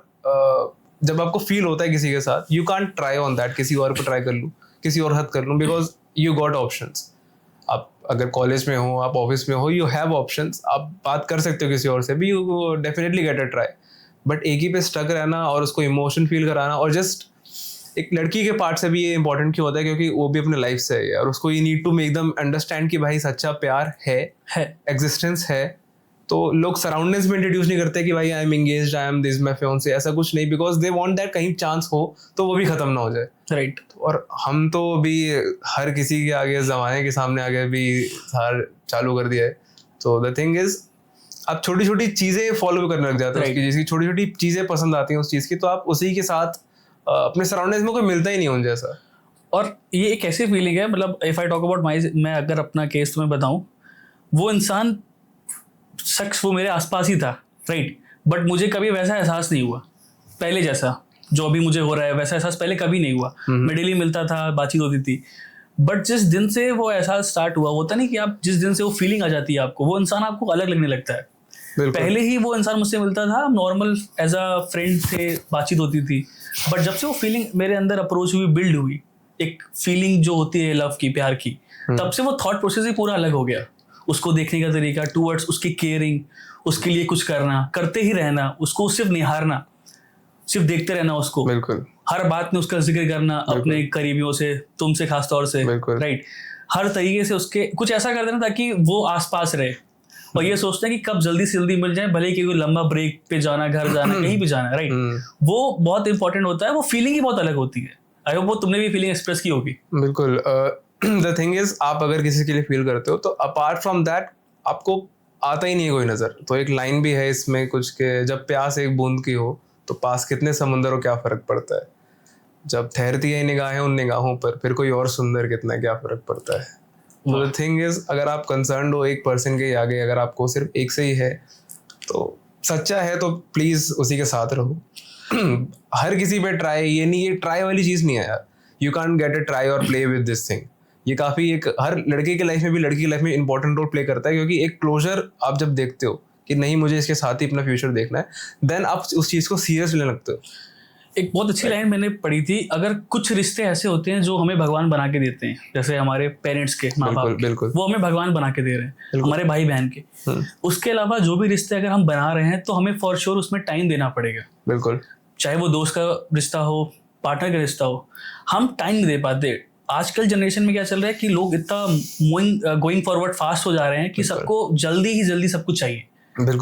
जब आपको फील होता है किसी के साथ, you can't try on that, किसी और को ट्राई कर लूँ, किसी और हद कर लूँ, बिकॉज यू गॉट ऑप्शंस। आप अगर कॉलेज में हो, आप ऑफिस में हो, यू हैव ऑप्शंस, आप बात कर सकते हो किसी और से भी, you definitely get a try. But एक ही पे स्टक रहना और उसको इमोशन फील कराना, और जस्ट एक लड़की के पार्ट से भी ये इंपॉर्टेंट क्यों होता है, क्योंकि वो भी अपने लाइफ से है, और उसको you need to make them understand कि भाई सच्चा प्यार है, एग्जिस्टेंस है। तो लोग सराउंडिंग्स में इंट्रोड्यूस नहीं करते कि भाई I am engaged, I am this, my fiancee, ऐसा कुछ नहीं, बिकॉज दे वांट दैट कहीं चांस हो तो वो भी खत्म ना हो जाए। राइट। और हम तो भी हर किसी के आगे, जमाने के सामने आगे भी हार चालू कर दिया है। तो द थिंग इज, आप छोटी छोटी चीजें फॉलो करने लग जाते हो उसकी, जिसकी छोटी छोटी चीजें पसंद आती हैं उस चीज की, तो आप उसी के साथ अपने सराउंडिंग्स में कोई मिलता ही नहीं उन जैसा। और ये एक ऐसी फीलिंग है, मतलब if I talk about my, मैं अगर अपना केस तुम्हें बताऊं, वो इंसान शख्स वो मेरे आसपास ही था, राइट, बट मुझे कभी वैसा एहसास नहीं हुआ पहले जैसा जो अभी मुझे हो रहा है। वैसा एहसास पहले कभी नहीं हुआ। मैं डेली मिलता था, बातचीत होती थी, बट जिस दिन से वो एहसास स्टार्ट हुआ, होता नहीं कि आप जिस दिन से वो फीलिंग आ जाती है आपको, वो इंसान आपको अलग लगने लगता है। पहले ही वो इंसान मुझसे मिलता था, नॉर्मल एज अ फ्रेंड थे, बातचीत होती थी, बट जब से वो फीलिंग मेरे अंदर अप्रोच हुई, बिल्ड हुई, एक फीलिंग जो होती है लव की, प्यार की, तब से वो थॉट प्रोसेस ही पूरा अलग हो गया। उसको देखने का तरीका, टूवर्ड्स उसकी केयरिंग, उसके लिए कुछ करना, करते ही रहना, उसको सिर्फ निहारना, सिर्फ देखते रहना उसको, बिल्कुल, हर बात में उसका जिक्र करना अपने करीबियों से, तुमसे खास तौर से, राइट, हर तरीके से उसके कुछ ऐसा कर देना ताकि वो आसपास रहे। और ये सोचते हैं कि कब जल्दी से जल्दी मिल जाए, भले कि कोई लंबा ब्रेक पे जाना, घर जाना, कहीं भी जाना, राइट, वो बहुत इंपॉर्टेंट होता है। वो फीलिंग ही बहुत अलग होती है। आई होप वो तुमने भी फीलिंग एक्सप्रेस की होगी। बिल्कुल। द थिंग इज, आप अगर किसी के लिए फील करते हो, तो अपार्ट फ्रॉम दैट आपको आता ही नहीं है कोई नजर। तो एक लाइन भी है इसमें कुछ के, जब प्यास एक बूंद की हो तो पास कितने समंदर हो क्या फर्क पड़ता है, जब ठहरती है निगाहें उन निगाहों पर, फिर कोई और सुंदर कितना क्या फर्क पड़ता है। तो द थिंग इज, अगर आप कंसर्न हो एक पर्सन के आगे, अगर आपको सिर्फ एक से ही है, तो सच्चा है तो प्लीज उसी के साथ रहो। हर किसी पे ट्राई, ये नहीं, ये ट्राई वाली चीज नहीं है यार। You can't get a try और प्ले विद दिस थिंग। ये काफी एक, हर लड़के की लाइफ में भी, लड़की की लाइफ में इंपॉर्टेंट रोल प्ले करता है, क्योंकि एक क्लोजर आप जब देखते हो कि नहीं मुझे इसके साथ ही अपना फ्यूचर देखना है, देन आप उस चीज को सीरियस लेने लगते हो। एक बहुत अच्छी लाइन मैंने पढ़ी थी, अगर कुछ रिश्ते ऐसे होते हैं जो हमें भगवान बना के देते हैं, जैसे हमारे पेरेंट्स के, माँ बाप के, वो हमें भगवान बना के दे रहे हैं, हमारे भाई बहन के, उसके अलावा जो भी रिश्ते अगर हम बना रहे हैं तो हमें फॉर श्योर उसमें टाइम देना पड़ेगा। बिल्कुल, चाहे वो दोस्त का रिश्ता हो, पार्टनर का रिश्ता हो, हम टाइम नहीं दे पाते। आजकल जनरेशन में क्या चल रहा है कि लोग इतना गोइंग फॉरवर्ड फास्ट हो जा रहे हैं कि सबको जल्दी ही जल्दी सब कुछ चाहिए।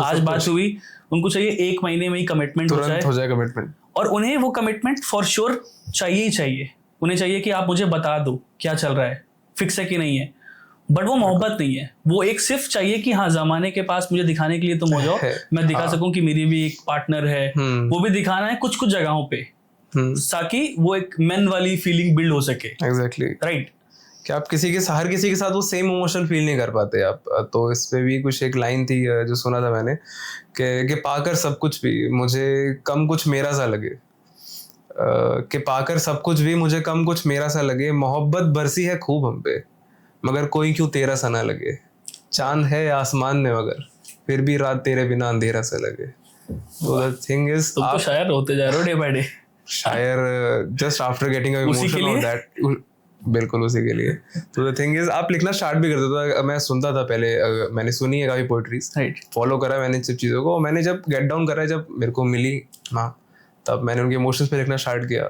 आज बात हुई, उनको चाहिए 1 महीने में ही कमिटमेंट हो जाए कमिटमेंट, और उन्हें वो कमिटमेंट फॉर श्योर चाहिए ही चाहिए। उन्हें चाहिए कि आप मुझे बता दो क्या चल रहा है, फिक्स है कि नहीं है। बट वो मोहब्बत नहीं है, वो एक सिर्फ चाहिए कि हाँ जमाने के पास मुझे दिखाने के लिए तुम हो जाओ, मैं दिखा सकूं कि मेरी भी एक पार्टनर है। वो भी दिखाना है कुछ कुछ जगहों पे, ताकि वो एक मैन वाली फीलिंग बिल्ड हो सके। एग्जैक्टली, राइट, कि आप हर किसी के साथ वो सेम इमोशन फील नहीं कर पाते आप। तो इस पे भी कुछ एक लाइन थी जो सुना था मैंने, कि पाकर सब कुछ भी मुझे कम कुछ मेरा सा लगे, कि पाकर सब कुछ भी मुझे कम कुछ मेरा सा लगे, मोहब्बत बरसी है खूब हम पे मगर कोई क्यों तेरा सा ना लगे, चांद है आसमान में मगर फिर भी रात तेरे बिना अंधेरा सा लगे। तो द थिंग इज, तुम तो शायर होते जा रहे हो डे बाय डे। शायर just after getting emotion of that, बिल्कुल उसी के लिए। तो द थिंग इज, आप लिखना स्टार्ट भी करते थे। मैं सुनता था पहले, मैंने सुनी है काफी पोएट्रीज, फॉलो करा मैंने सब चीज़ों को। मैंने जब गेट डाउन करा, जब मेरे को मिली माँ, तब मैंने उनके इमोशंस पे लिखना स्टार्ट किया।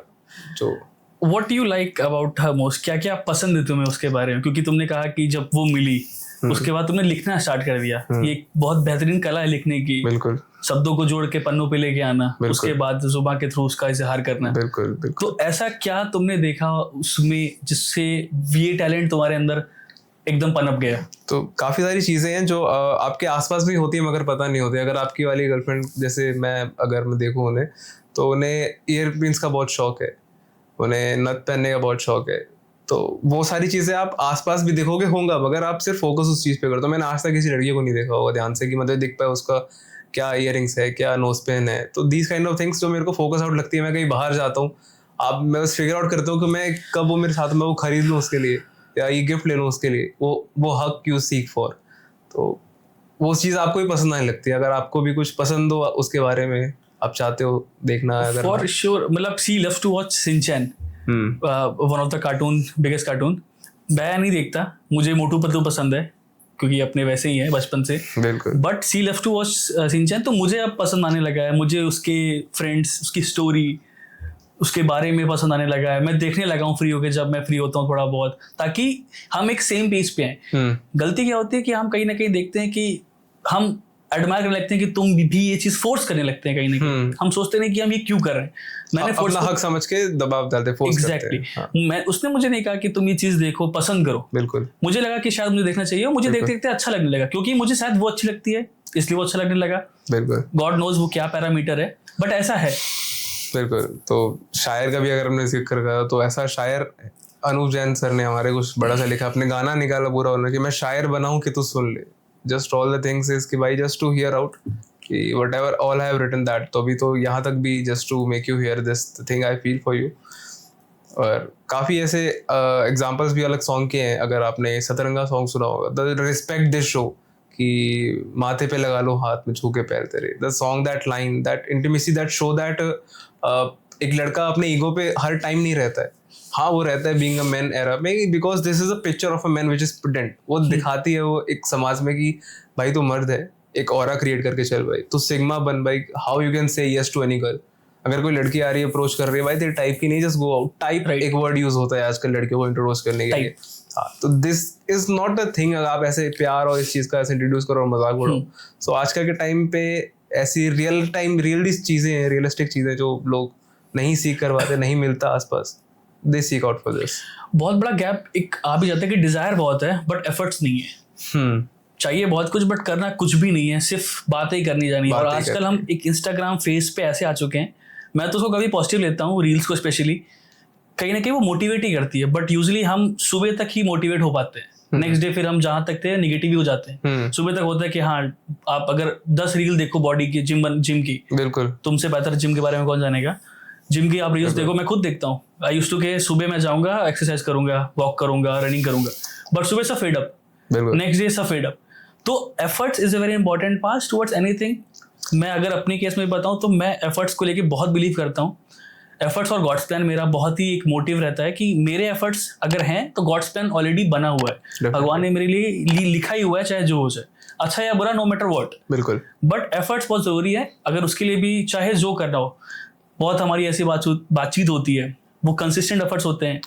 जो what you like about her most, क्या क्या पसंद है तुम्हें उसके बारे में? क्योंकि तुमने कहा कि जब वो मिली उसके बाद तुमने लिखना स्टार्ट कर दिया। ये एक बहुत बेहतरीन कला है लिखने की, बिल्कुल शब्दों को जोड़ के पन्नों पे लेके आना, बिल्कुल। उसके बाद जुबान के थ्रू उसका इजहार करना। बिल्कुल बिल्कुल। तो ऐसा क्या तुमने देखा उसमें जिससे ये टैलेंट तुम्हारे अंदर एकदम पनप गया? तो काफ़ी सारी चीज़ें हैं जो आपके आसपास भी होती हैं मगर पता नहीं होती। अगर आपकी वाली गर्लफ्रेंड, जैसे अगर मैं देखूँ उन्हें, तो उन्हें ईयरपिंस का बहुत शौक है, उन्हें नथ पहनने का बहुत शौक है। तो वो सारी चीज़ें आप आसपास भी देखोगे होंगे, मगर आप सिर्फ फोकस उस चीज़ पे करते हो। मैंने आज तक किसी लड़की को नहीं देखा होगा ध्यान से कि मतलब दिख पाए उसका क्या ईयरिंग्स है, क्या नोज पेन है। तो दीज काइंड ऑफ थिंग्स जो मेरे को फोकस आउट लगती है, मैं कहीं बाहर जाता हूँ, मैं बस फिगर आउट करता हूँ कि मैं कब वो मेरे साथ में वो खरीद लूँ उसके लिए, या ये गिफ्ट ले लूँ उसके लिए, वो हक यू सीक फॉर। तो वो चीज़ आपको भी पसंद आने लगती है। अगर आपको भी कुछ पसंद हो उसके बारे में, आप चाहते हो देखना, अगर फॉर श्योर। मतलब she loves to watch Shinchan, one of the cartoon, biggest cartoon. मैं नहीं देखता, मुझे मोटू पतलू पसंद है क्योंकि अपने वैसे ही है बचपन से। बिल्कुल। But she loves to watch Shinchan तो मुझे अब पसंद आने लगा है। मुझे उसके फ्रेंड्स, उसकी स्टोरी, उसके बारे में पसंद आने लगा है। मैं देखने लगा हूँ फ्री होके, जब मैं फ्री होता हूँ थोड़ा बहुत, ताकि हम एक सेम पेज पे हैं। गलती क्या होती है कि हम कहीं ना कहीं देखते हैं कि हम एडमायर करने लगते हैं कि तुम भी ये चीज फोर्स करने लगते हैं कहीं ना कहीं। हम सोचते नहीं कि हम ये क्यों कर रहे हैं। मैंने अपना हक समझ के दबाव डालते, फोर्स करते हैं। Exactly. उसने मुझे नहीं कहा कि तुम ये चीज देखो, पसंद करो। बिल्कुल। मुझे लगा कि शायद मुझे देखना चाहिए, और मुझे देखते देखते अच्छा लगने लगा, क्योंकि मुझे शायद वो अच्छी लगती है इसलिए वो अच्छा लगने लगा। बिल्कुल। गॉड नोज वो क्या पैरामीटर है, बट ऐसा है। बिल्कुल। तो शायर का भी अगर हमने जिक्र करा, तो ऐसा शायर अनूप जैन सर ने हमारे कुछ बड़ा सा लिखा, अपने गाना निकाला पूरा उन्होंने कि मैं शायर बनाऊं कि तू सुन ले। Just all the things is कि भाई जस्ट टू हियर आउट कि whatever all I have written that. तो अभी तो यहाँ तक भी just to make you hear this thing I feel for you. और काफ़ी ऐसे एग्जाम्पल्स भी अलग सॉन्ग के हैं। अगर आपने सतरंगा सॉन्ग सुना होगा, द रिस्पेक्ट दिस शो, कि माथे पे लगा लो हाथ में छू के पैर तेरे, the song, that line, that intimacy, that show that एक लड़का अपने ईगो पे हर टाइम नहीं रहता है। हाँ वो रहता है बीइंग अ मैन एरा में, because this is a picture of a man which is present. वो दिखाती है वो एक समाज में कि भाई तू मर्द है, एक ऑरा क्रिएट करके चल भाई, तू सिग्मा बन भाई। How you can say yes to any girl. अगर कोई लड़की आ रही है, अप्रोच कर रही है, भाई तेरे टाइप की नहीं, जस्ट गो आउट। टाइप एक वर्ड यूज होता है आजकल लड़कियों को इंट्रोड्यूस करने के लिए। हाँ, तो this is not a thing. अगर आप ऐसे प्यार और इस चीज का ऐसे इंट्रोड्यूस करो और मजाक उड़ाओ। सो आजकल के टाइम पे ऐसी रियलिस्टिक चीजें हैं, रियलिस्टिक चीजें जो लोग नहीं सीख करवाते, नहीं मिलता आसपास, they seek out for this. बहुत बड़ा गैप एक आ भी जाता है कि डिजायर बहुत है बट एफर्ट्स नहीं है। चाहिए बहुत कुछ बट करना कुछ भी नहीं है, सिर्फ बातें ही करनी जानी है। और आजकल हम एक इंस्टाग्राम फेस पे ऐसे आ चुके हैं, मैं तो उसको कभी पॉजिटिव लेता हूँ, रील्स को स्पेशली, कहीं ना कहीं वो मोटिवेट ही करती है। बट यूजुअली हम सुबह तक ही मोटिवेट हो पाते हैं, नेक्स्ट डे फिर हम जहां तक थे निगेटिव ही हो जाते हैं। सुबह तक होता है कि हाँ आप अगर 10 रील देखो बॉडी की, जिम की, बिल्कुल तुमसे बेहतर जिम के बारे में कौन जानेगा। जिम की आप रील्स देखो, मैं खुद देखता हूँ। आई यूज्ड टू के सुबह मैं जाऊंगा, एक्सरसाइज करूंगा, वॉक करूंगा, रनिंग करूंगा, बट सुबह सब फेड अप, नेक्स्ट डे सब फेड अप। तो efforts is a very important part towards anything. मैं अगर अपने केस में बताऊं तो मैं एफर्ट्स को लेके बहुत बिलीव करता हूँ। एफर्ट्स और गॉड्स प्लान मेरा बहुत ही एक मोटिव रहता है कि मेरे एफर्ट्स अगर हैं तो गॉड्स प्लान ऑलरेडी बना हुआ है, भगवान ने मेरे लिए लिखा ही हुआ है, चाहे जो हो जाए, अच्छा या बुरा, नो मैटर व्हाट। बिल्कुल। बट एफर्ट्स बहुत जरूरी है, अगर उसके लिए भी चाहे जो करना हो। बहुत हमारी ऐसी बातचीत होती है, वो कंसिस्टेंट एफर्ट्स होते हैं।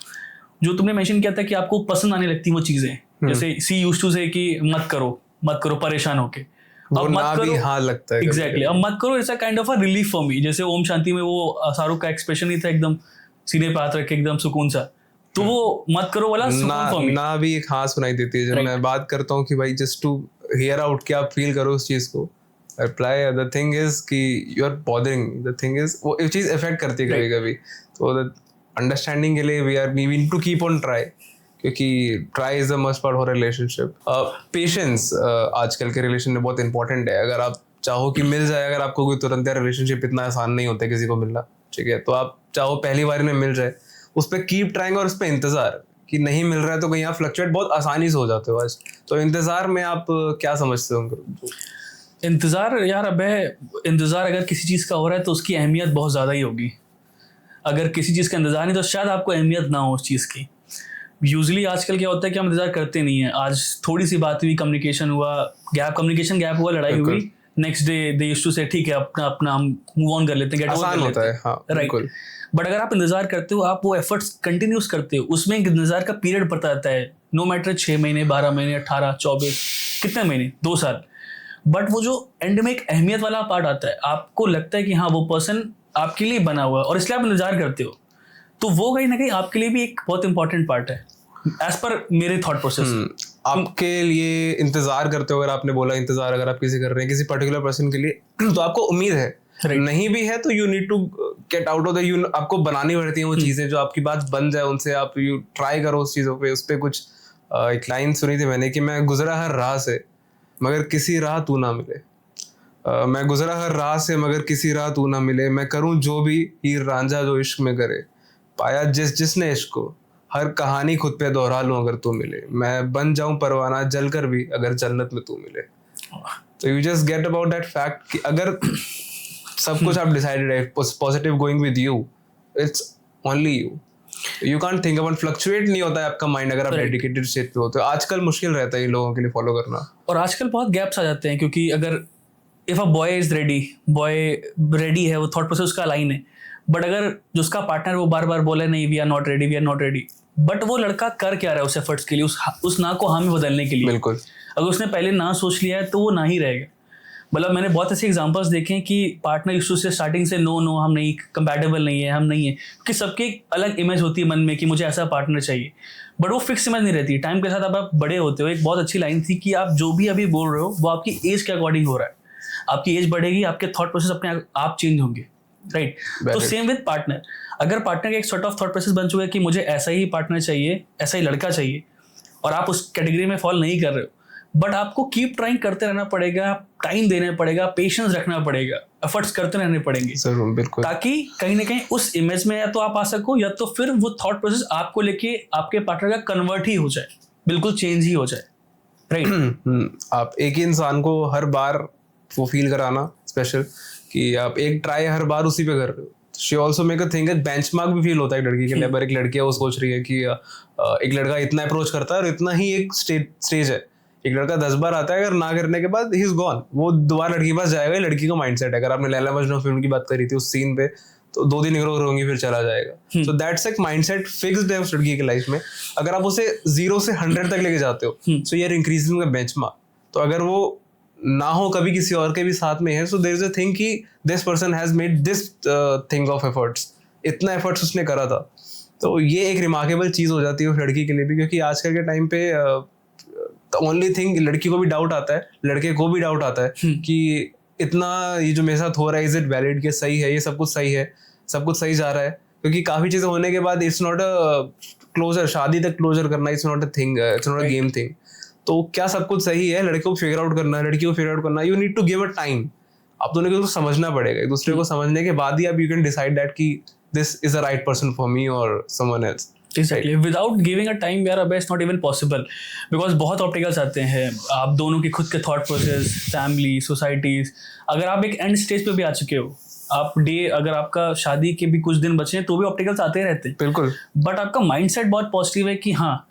जो तुमने मेंशन किया था कि आपको पसंद आने लगती वो चीजें, जैसे सी यूज्ड टू से कि मत करो परेशान होके, अब मत करो। हाँ लगता है एग्जैक्टली, अब मत करो। It's a kind of a relief for me. जैसे ओम शांति में वो शाहरुख का एक्सप्रेशन ही था, एकदम सीने पे हाथ रख के एकदम सुकून सा, तो वो मत करो वाला सुकून फॉर मी ना भी एक हाँ सुनाई देती है जब मैं बात करता हूँ कि भाई जस्ट टू हियर आउट, क्या आप फील करो उस चीज को। रिप्लाई द थिंग इज कि you are bothering, the thing is वो एक चीज इफेक्ट करती है कभी कभी। तो अंडरस्टैंडिंग के लिए we need to keep on try, क्योंकि try is the must part for relationship. Patience आजकल के रिलेशन में बहुत इंपॉर्टेंट है। अगर आप चाहो कि मिल जाए, अगर आपको कोई तुरंत, रिलेशनशिप इतना आसान नहीं होता है किसी को मिलना, ठीक है, तो आप चाहो पहली बार में मिल जाए, उस पर कीप ट्राइंग और उस पर इंतजार कि नहीं मिल रहा है तो कहीं आप फ्लक्चुएट बहुत आसानी से हो जाते हो आज। तो इंतजार में आप क्या समझते हो? इंतजार यार, अब इंतजार अगर किसी चीज का हो रहा है तो उसकी अहमियत बहुत ज्यादा ही होगी। अगर किसी चीज का इंतजार नहीं तो शायद आपको अहमियत ना हो उस चीज की। यूजुअली आजकल क्या होता है कि हम इंतजार करते नहीं है। आज थोड़ी सी बात हुई, कम्युनिकेशन हुआ, कम्युनिकेशन गैप हुआ, लड़ाई हुई, next day they used to say ठीक है अपना अपना हम मूव ऑन कर लेते हैं, गेट ओवर आसान कर होता लेते है, हैं, हाँ, राइट। बिल्कुल। बट अगर आप इंतजार करते हो, आप वो एफर्ट्स कंटिन्यूस करते हो, उसमें एक इंतजार का पीरियड पड़ता रहता है, नो मैटर 6 महीने 12 महीने 18 24 कितने महीने 2 साल, बट वो जो एंड में एक अहमियत वाला पार्ट आता है, आपको लगता है कि हाँ वो पर्सन आपके लिए बना हुआ है और इसलिए आप इंतजार करते हो, तो वो कहीं ना कहीं आपके लिए भी एक बहुत इंपॉर्टेंट पार्ट है एज पर मेरे थॉट प्रोसेस। आपके लिए इंतजार करते हो, अगर आपने बोला इंतजार अगर आप किसी कर रहे हैं किसी पर्टिकुलर पर्सन के लिए, तो आपको उम्मीद है, Right. नहीं भी है तो you need to get out of the, you आपको बनानी पड़ती है वो चीजें जो आपकी बात बन जाए उनसे, आप यू ट्राई करो उस चीजों पे। उस पे कुछ एक लाइन सुनी थी मैंने कि मैं गुजरा हर राह से मगर किसी राह तू ना मिले, मैं गुजरा हर राह से मगर किसी राह तू ना मिले, मैं करूं जो भी हीर रांझा जो इश्क में करे, पाया जिसने इश्क को, हर कहानी खुद पे दोहरा लूं अगर तू मिले, मैं बन जाऊं परवाना जल कर भी अगर जन्नत में तू मिले। तो you just get about that fact कि अगर सब कुछ आप डिसाइडेड है, positive going with you, it's only you can't think about, fluctuate नहीं होता है आपका माइंड अगर आप डेडिकेटेड स्टेट पे होते हो। आजकल मुश्किल रहता है इन लोगों के लिए फॉलो करना, और आजकल बहुत गैप्स आ जाते हैं, क्योंकि अगर if a boy is ready, boy ready है, वो थॉट प्रोसेस उसका लाइन है, बट अगर जो उसका पार्टनर वो बार बार बोले नहीं we are not ready, we are not ready, but वो लड़का कर क्या रहा है उस एफर्ट्स के लिए, उस ना को हाँ में बदलने के लिए। बिल्कुल। अगर उसने पहले ना सोच लिया है तो वो ना ही रहेगा। मतलब मैंने बहुत ऐसे एग्जांपल्स देखे हैं कि पार्टनर इशू से स्टार्टिंग से नो हम नहीं, कंपैटिबल नहीं है, हम नहीं है, क्योंकि सबकी एक अलग इमेज होती है मन में कि मुझे ऐसा पार्टनर चाहिए, बट वो फिक्स इमेज नहीं रहती। टाइम के साथ अब आप बड़े होते हो, एक बहुत अच्छी लाइन थी कि आप जो भी अभी बोल रहे हो वो आपकी एज के अकॉर्डिंग हो रहा है, आपकी एज बढ़ेगी, आपके थॉट प्रोसेस अपने आप चेंज होंगे, राइट। तो सेम विद पार्टनर, अगर पार्टनर का एक सॉर्ट ऑफ थॉट प्रोसेस बन चुका है कि मुझे ऐसा ही पार्टनर चाहिए, ऐसा ही लड़का चाहिए, और आप उस कैटेगरी में फॉल नहीं कर रहे हो, बट आपको कीप ट्राइंग करते रहना पड़ेगा, टाइम देना पड़ेगा, पेशेंस रखना पड़ेगा, एफर्ट्स करते रहने पड़ेंगे, जरूर, बिल्कुल, ताकि कहीं ना कहीं उस इमेज में या तो आप आ सको, या तो फिर वो थॉट प्रोसेस आपको लेके आपके पार्टनर का कन्वर्ट ही हो जाए, बिल्कुल चेंज ही हो जाए, राइट। आप एक ही इंसान को हर बार वो फील कराना स्पेशल कि आप एक ट्राई हर बार उसी पे कर रहे हो, she also make a think, benchmark भी फील होता है एक लड़की के लिए। अगर एक लड़की है वो सोच रही है कि एक लड़का इतना अप्रोच करता है और इतना ही एक स्टेज है, एक लड़का 10 बार आता है, अगर ना करने के बाद ही इज गॉन, वो दोबारा लड़की के पास जाएगा। लड़की का माइंडसेट है, अगर आपने लैला मजनू फिल्म की बात करी थी उस सीन पे, तो 2 दिन इग्नोर होंगी फिर चला जाएगा। सो दैट्स एक माइंडसेट फिक्स्ड है उस लड़की की लाइफ में। अगर आप उसे 0 से 100 तक लेके जाते हो, so you are increasing the benchmark. तो अगर वो ना हो कभी किसी और के भी साथ में है, so there is a thing कि this person has made this thing of efforts, इतना एफर्ट्स उसने करा था। तो ये एक रिमार्केबल चीज हो जाती है उस लड़की के लिए भी, क्योंकि आजकल के टाइम पे ओनली थिंग, लड़की को भी डाउट आता है, लड़के को भी डाउट आता है कि इतना ये जो मेरे साथ हो रहा है, इज इट वैलिड, कि सही है, ये सब कुछ सही है, सब कुछ सही जा रहा है। क्योंकि काफी चीजें होने के बाद इट्स नॉट अ क्लोजर, शादी तक क्लोजर करना it's not a thing, it's not a game thing. तो क्या सब कुछ सही है, लड़के को फिगर आउट करना है, लड़की को फिगर आउट करना है, you need to give a time. आप दोनों को समझना पड़ेगा, एक दूसरे को समझने के बाद ही आप यू कैन डिसाइड दैट कि this is a right person for me और someone else. Exactly. Without giving a time यार अब it's not even possible, because बहुत ऑब्स्टिकल्स आते हैं, आप दोनों की खुद के थॉट प्रोसेस, फैमिली, सोसाइटीज। अगर आप एक एंड स्टेज पे भी आ चुके हो, आप अगर आपका शादी के भी कुछ दिन बचे हैं तो भी ऑब्स्टिकल्स आते रहते हैं, बिल्कुल। बट आपका माइंडसेट बहुत पॉजिटिव है कि हाँ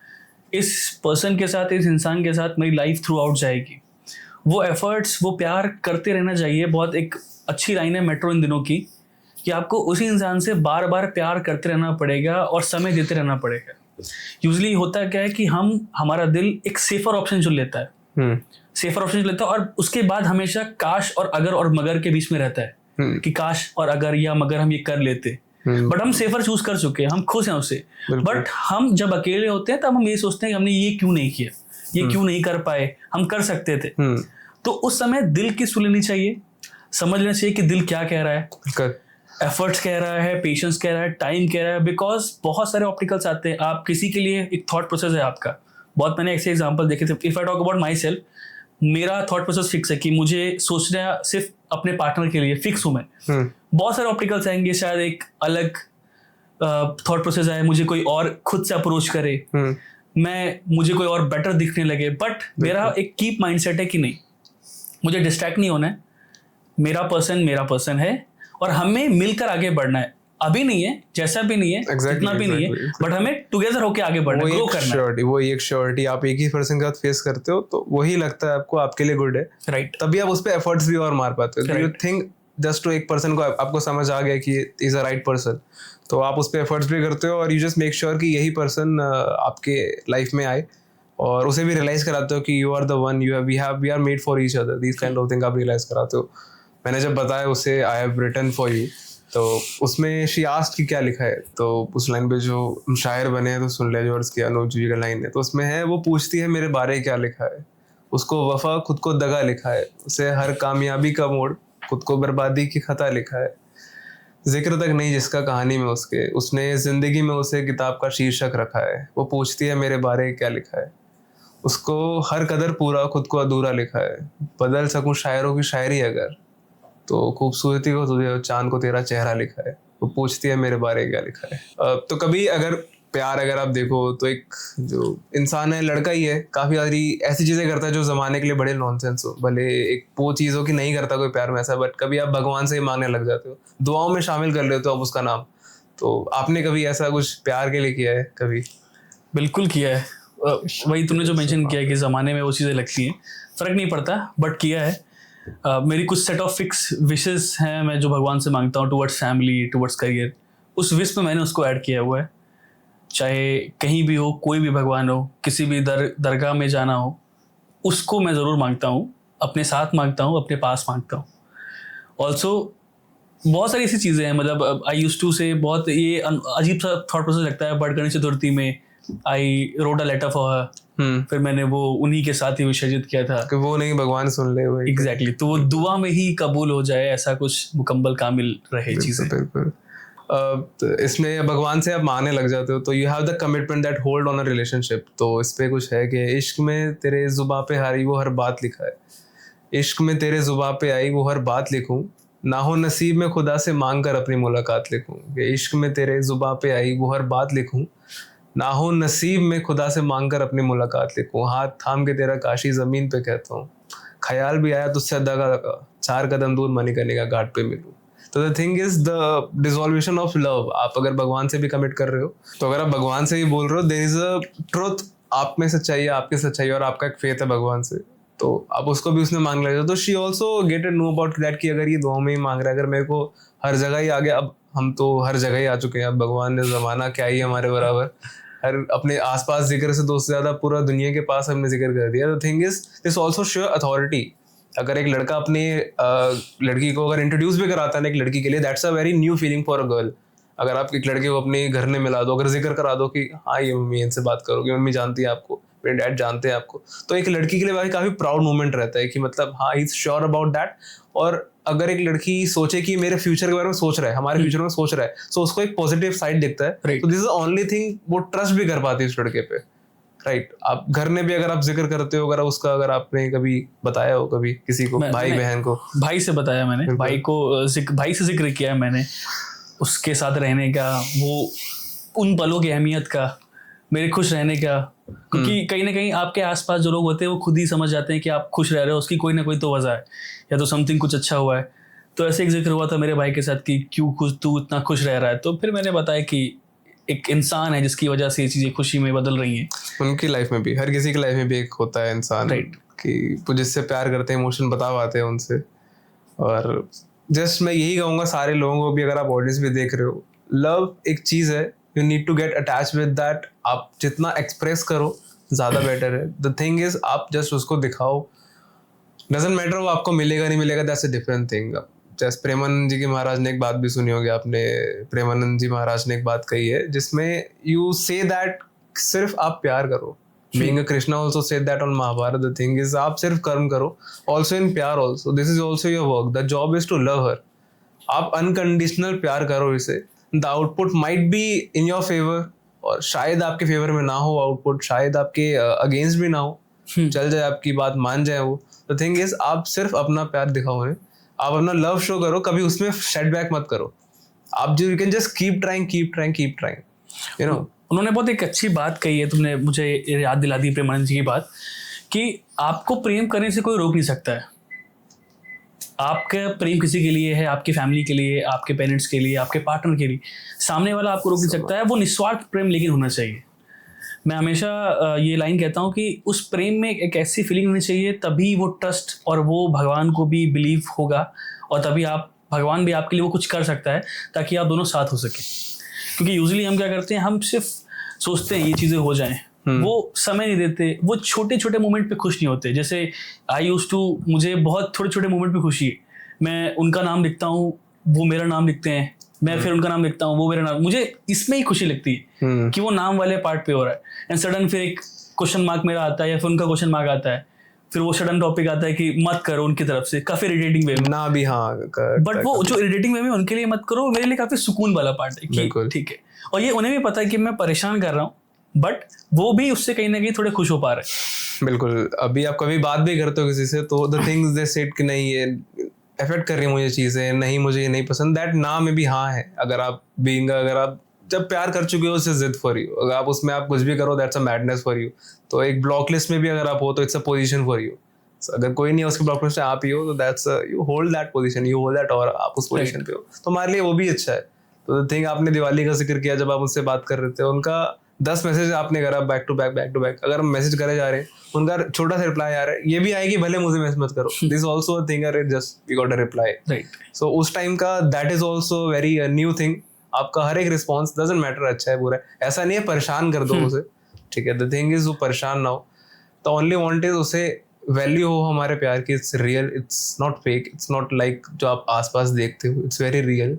इस पर्सन के साथ, इस इंसान के साथ मेरी लाइफ थ्रू आउट जाएगी, वो एफर्ट्स, वो प्यार करते रहना चाहिए। बहुत एक अच्छी लाइन है मेट्रो इन दिनों की कि आपको उसी इंसान से बार बार प्यार करते रहना पड़ेगा और समय देते रहना पड़ेगा। यूजली होता क्या है कि हमारा दिल एक सेफर ऑप्शन चुन लेता है, सेफर ऑप्शन चुन लेता है, और उसके बाद हमेशा काश और अगर और मगर के बीच में रहता है कि काश और अगर या मगर हम ये कर लेते, बट हम सेफर चूज कर चुके हैं, हम खुश हैं उससे। बट हम जब अकेले होते हैं तब हम ये सोचते हैं कि हमने ये क्यों नहीं किया, ये क्यों नहीं कर पाए, हम कर सकते थे। तो उस समय दिल की सुन लेनी चाहिए, समझ लेना चाहिए कि दिल क्या कह रहा है, एफर्ट्स कह रहा है, पेशेंस कह रहा है, टाइम कह रहा है, बिकॉज बहुत सारे ऑब्स्टिकल्स आते हैं। आप किसी के लिए एक थॉट प्रोसेस है आपका, बहुत मैंने ऐसे एग्जांपल देखे थे। If I talk about my self, मेरा थॉट प्रोसेस फिक्स है कि मुझे सोचना सिर्फ अपने पार्टनर के लिए फिक्स हूं मैं। बहुत सारे ऑब्स्टिकल्स आएंगे, शायद एक अलग थॉट प्रोसेस आए, मुझे कोई और खुद से अप्रोच करे, मुझे कोई और बेटर दिखने लगे, बट मेरा एक कीप माइंडसेट है कि नहीं, मुझे डिस्ट्रैक्ट नहीं होना है, मेरा पर्सन है और हमें मिलकर आगे बढ़ना है। अभी नहीं है, जैसा भी नहीं है, जितना भी नहीं है, बट हमें टुगेदर होके आगे बढ़ना है, ग्रो करना है। वो एक श्योरिटी आप एक ही पर्सन के साथ फेस करते हो तो वही लगता है आपको आपके लिए गुड है, राइट। तभी आप उस पर एफर्ट्स भी और मार पाते हो। यू थिंक जस्ट टू एक पर्सन को आपको समझ आ गया कि इज अ राइट पर्सन, तो आप उस पर एफर्ट्स भी करते हो और यू जस्ट मेक श्योर कि यही पर्सन आपके लाइफ में आए और उसे भी रियलाइज कराते हो कि you are the one, we are made for each other, these kind of thing आप रियलाइज कराते हो। मैंने जब बताया उसे I have written for you, तो उसमें शी आस्क्ड कि क्या लिखा है, तो उस लाइन पे जो शायर बने हैं तो सुन ले जो की अनूप जी का लाइन है, तो उसमें है वो पूछती है मेरे बारे क्या लिखा है, उसको वफा खुद को दगा लिखा है, उसे हर कामयाबी का मोड़ खुद को बर्बादी की खता लिखा है, जिक्र तक नहीं जिसका कहानी में उसके, उसने जिंदगी में उसे किताब का शीर्षक रखा है, वो पूछती है मेरे बारे क्या लिखा है, उसको हर कदर पूरा खुद को अधूरा लिखा है, बदल सकूं शायरों की शायरी अगर, तो खूबसूरती को तुझे और चांद को तेरा चेहरा लिखा है, वो पूछती है मेरे बारे क्या लिखा है। तो कभी अगर प्यार अगर आप देखो तो एक जो इंसान है लड़का ही है, काफी सारी ऐसी चीजें करता है जो जमाने के लिए बड़े नॉनसेंस हो, भले एक वो चीज हो कि नहीं करता कोई प्यार में ऐसा, बट कभी आप भगवान से ही मांगने लग जाते हो, दुआओं में शामिल कर लेते हो आप उसका नाम। तो आपने कभी ऐसा कुछ प्यार के लिए किया है कभी? बिल्कुल किया है। वही तुमने जो मेंशन किया है कि ज़माने में वो चीज़ें लगती हैं, फ़र्क नहीं पड़ता, बट किया है। मेरी कुछ सेट ऑफ फिक्स विशेस हैं मैं जो भगवान से मांगता हूँ टुवर्ड्स फैमिली, टुवर्ड्स करियर। उस विश में मैंने उसको ऐड किया हुआ है, चाहे कहीं भी हो, कोई भी भगवान हो, किसी भी दरगाह में जाना हो, उसको मैं ज़रूर मांगता हूँ, अपने साथ मांगता हूँ, अपने पास मांगता हूँ। ऑल्सो बहुत सारी ऐसी चीज़ें हैं, मतलब आई यूज्ड टू से, बहुत ये अजीब सा थॉट प्रोसेस लगता है, बट गणेश चतुर्थी में I wrote a letter for her, फिर मैंने वो उन्हीं के साथ ही विसर्जित किया था कि वो नहीं भगवान सुन ले वही। एग्जैक्टली तो वो दुआ में ही कबूल हो जाए, ऐसा कुछ मुकम्मल कामिल रहे चीजें। बिल्कुल। तो इसमें भगवान से आप मांगने लग जाते हो तो you have the commitment that hold on a relationship. तो इस पे कुछ है कि इश्क में तेरे जुबां पे आई वो हर बात लिखा है, इश्क में तेरे जुबां पे आई वो हर बात लिखूं, ना हो नसीब में खुदा से मांग कर अपनी मुलाकात लिखूं। कि इश्क में तेरे जुबां पे आई वो हर बात लिखूं, ना हो नसीब में खुदा से मांग कर अपनी मुलाकात लिखूं, हाथ थाम के तेरा काशी जमीन पे कहता हूँ, ख्याल भी आया तुझसे दगा लगा, 4 कदम दूर मणिकर्णिका घाट पे मिलूं। तो the thing is the dissolution of love. आप अगर भगवान से भी कमिट कर रहे हो, तो अगर आप भगवान से ही बोल रहे हो, देयर इज अ ट्रुथ, आप में सच्चाई है, आपकी सच्चाई है और आपका एक फेथ है भगवान से, तो आप उसको भी उसने मांग लिया। तो she also get know about that कि अगर ये दुआ में ही मांग रहा है, अगर मेरे को हर जगह ही आ गया, अब हम तो हर जगह ही आ चुके हैं, अब भगवान ने जमाना क्या ही हमारे बराबर, हर अपने आसपास जिक्र से 2 से ज्यादा पूरा दुनिया के पास हमने जिक्र कर दिया। The thing is this also sure authority. अगर एक लड़का अपने लड़की को अगर इंट्रोड्यूस भी कराता है ना एक लड़की के लिए, that's a very new feeling for a girl. अगर आप एक लड़के को अपने घर में मिला दो, अगर जिक्र करा दो कि हाँ ये मम्मी इनसे बात करोगे, मम्मी जानती है आपको, मेरे डैड जानते हैं आपको, तो एक लड़की के लिए भाई काफी प्राउड मोमेंट रहता है कि मतलब हाँ he is sure about that. और अगर एक लड़की सोचे कि मेरे फ्यूचर के बारे में सोच रहा है, हमारे फ्यूचर में सोच रहा है, तो उसको एक पॉजिटिव साइड दिखता है। तो दिस इज ओनली थिंग वो ट्रस्ट भी कर पाती है उस लड़के पे, राइट। आप घर में भी अगर आप जिक्र करते हो, अगर उसका अगर आपने कभी बताया हो कभी किसी को, भाई बहन को? भाई से बताया मैंने, भाई से जिक्र किया है मैंने, उसके साथ रहने का, वो उन पलों की अहमियत का, मेरे खुश रहने का, क्योंकि कहीं ना कहीं आपके आसपास जो लोग होते हैं वो खुद ही समझ जाते हैं कि आप खुश रह रहे हो, उसकी कोई ना कोई तो वजह है, या तो समथिंग कुछ अच्छा हुआ है। तो ऐसे एक जिक्र हुआ था मेरे भाई के साथ कि क्यों तू इतना खुश रह रहा है, तो फिर मैंने बताया कि एक इंसान है जिसकी वजह से ये चीज़ें खुशी में बदल रही हैं। उनकी लाइफ में भी, हर किसी की लाइफ में भी एक होता है इंसान, राइट, कि वो जिससे प्यार करते हैं, इमोशन बता पाते हैं उनसे। और जस्ट मैं यही कहूँगा सारे लोगों को भी, अगर आप ऑडियंस भी देख रहे हो, लव एक चीज़ है, you need to get attach with that. आप जितना एक्सप्रेस करो ज़्यादा बेटर है। द थिंग इज आप जस्ट उसको दिखाओ, डजंट मैटर वो आपको मिलेगा नहीं मिलेगा, दैट्स अ डिफरेंट थिंग। जैसे प्रेमानंद जी की महाराज ने एक बात भी सुनी होगी आपने, प्रेमानंद जी महाराज ने एक बात कही है जिसमें यू से दैट सिर्फ आप प्यार करो। Being a Krishna also said that on Mahabharata. The thing is आप सिर्फ कर्म करो, also in प्यार also. This is also your work. The job is to love her. आप अनकंडीशनल प्यार करो इसे, the output might be in your favour, और शायद आपके फेवर में ना हो आउटपुट, शायद आपके अगेंस्ट भी ना हो, चल जाए आपकी बात मान जाए वो। द थिंग इज आप सिर्फ अपना प्यार दिखाओ उन्हें, आप अपना लव शो करो, कभी उसमें सेटबैक मत करो। आप जो you can just keep trying you know. उन्होंने बहुत एक अच्छी बात कही है, तुमने मुझे याद दिला दी प्रेमानंद जी की बात, कि आपको प्रेम करने से कोई रोक नहीं सकता है। आपका प्रेम किसी के लिए है, आपकी फैमिली के लिए, आपके पेरेंट्स के लिए, आपके पार्टनर के लिए, सामने वाला आपको रोक नहीं सकता है, वो निस्वार्थ प्रेम लेकिन होना चाहिए। मैं हमेशा ये लाइन कहता हूँ कि उस प्रेम में एक ऐसी फीलिंग होनी चाहिए, तभी वो ट्रस्ट और वो भगवान को भी बिलीव होगा, और तभी आप भगवान भी आपके लिए वो कुछ कर सकता है ताकि आप दोनों साथ हो सके। क्योंकि यूजुअली हम क्या करते हैं, हम सिर्फ सोचते हैं ये चीज़ें हो जाएं, वो समय नहीं देते, वो छोटे छोटे मोमेंट पे खुश नहीं होते। जैसे आई यूज टू, मुझे बहुत छोटे छोटे मोमेंट पे खुशी है, मैं उनका नाम लिखता हूँ, वो मेरा नाम लिखते हैं, मैं फिर उनका नाम लिखता हूँ, वो मेरा नाम, मुझे इसमें ही खुशी लगती है कि वो नाम वाले पार्ट पे हो रहा है। एंड सडन फिर एक क्वेश्चन मार्क मेरा आता है या फिर उनका क्वेश्चन मार्क आता है, फिर वो सडन टॉपिक आता है कि मत करो उनकी तरफ से, काफी इरिटेटिंग वे में ना भी, हाँ, बट वो जो इरिटेटिंग वे में उनके लिए मत करो, मेरे लिए काफी सुकून वाला पार्ट है कि ठीक है, और ये उन्हें भी पता है कि मैं परेशान कर रहा हूँ, बट वो भी उससे कहीं ना कहीं थोड़े खुश हो पा रहे हैं। बिल्कुल। अभी आप कभी बात भी करते हो किसी से, तो द थिंग्स दे सेड कि नहीं ये अफेक्ट कर रही है मुझे चीज़ें, नहीं मुझे ये नहीं पसंद, दैट ना में भी हाँ है। अगर आप अगर आप जब प्यार कर चुके हो, उससे जिद फॉर यू, अगर आप उसमें आप कुछ भी करो, that's a madness for you. तो एक ब्लॉक लिस्ट में भी अगर आप हो तो it's a position for you. अगर कोई नहीं है उसके ब्लॉक लिस्ट में, आप ही हो, तो that's you hold that position, you hold that, और आप उस पोजीशन पे हो, तो हमारे लिए वो भी अच्छा है। तो द थिंग, आपने दिवाली का जिक्र किया, जब आप उनसे बात कर रहे थे, उनका 10 मैसेज आपने करा बैक टू बैक, अगर हम मैसेज करे जा रहे हैं, उनका छोटा सा रिप्लाई आ रहा है, ये भी आएगी भले मुझे मैसेज मत करो, दिस ऑल्सो अ थिंग, अरे just we got a reply, right. So उस टाइम का that is also very new thing. आपका हर एक रिस्पॉन्स डजंट मैटर, अच्छा है बुरा है, ऐसा नहीं है परेशान कर दो उसे, ठीक है। द थिंग इज वो परेशान ना हो, द ओनली वांट इज उसे वैल्यू हो हमारे प्यार की, it's real, it's not fake, it's not like जो आप आसपास देखते हो, इट्स वेरी रियल।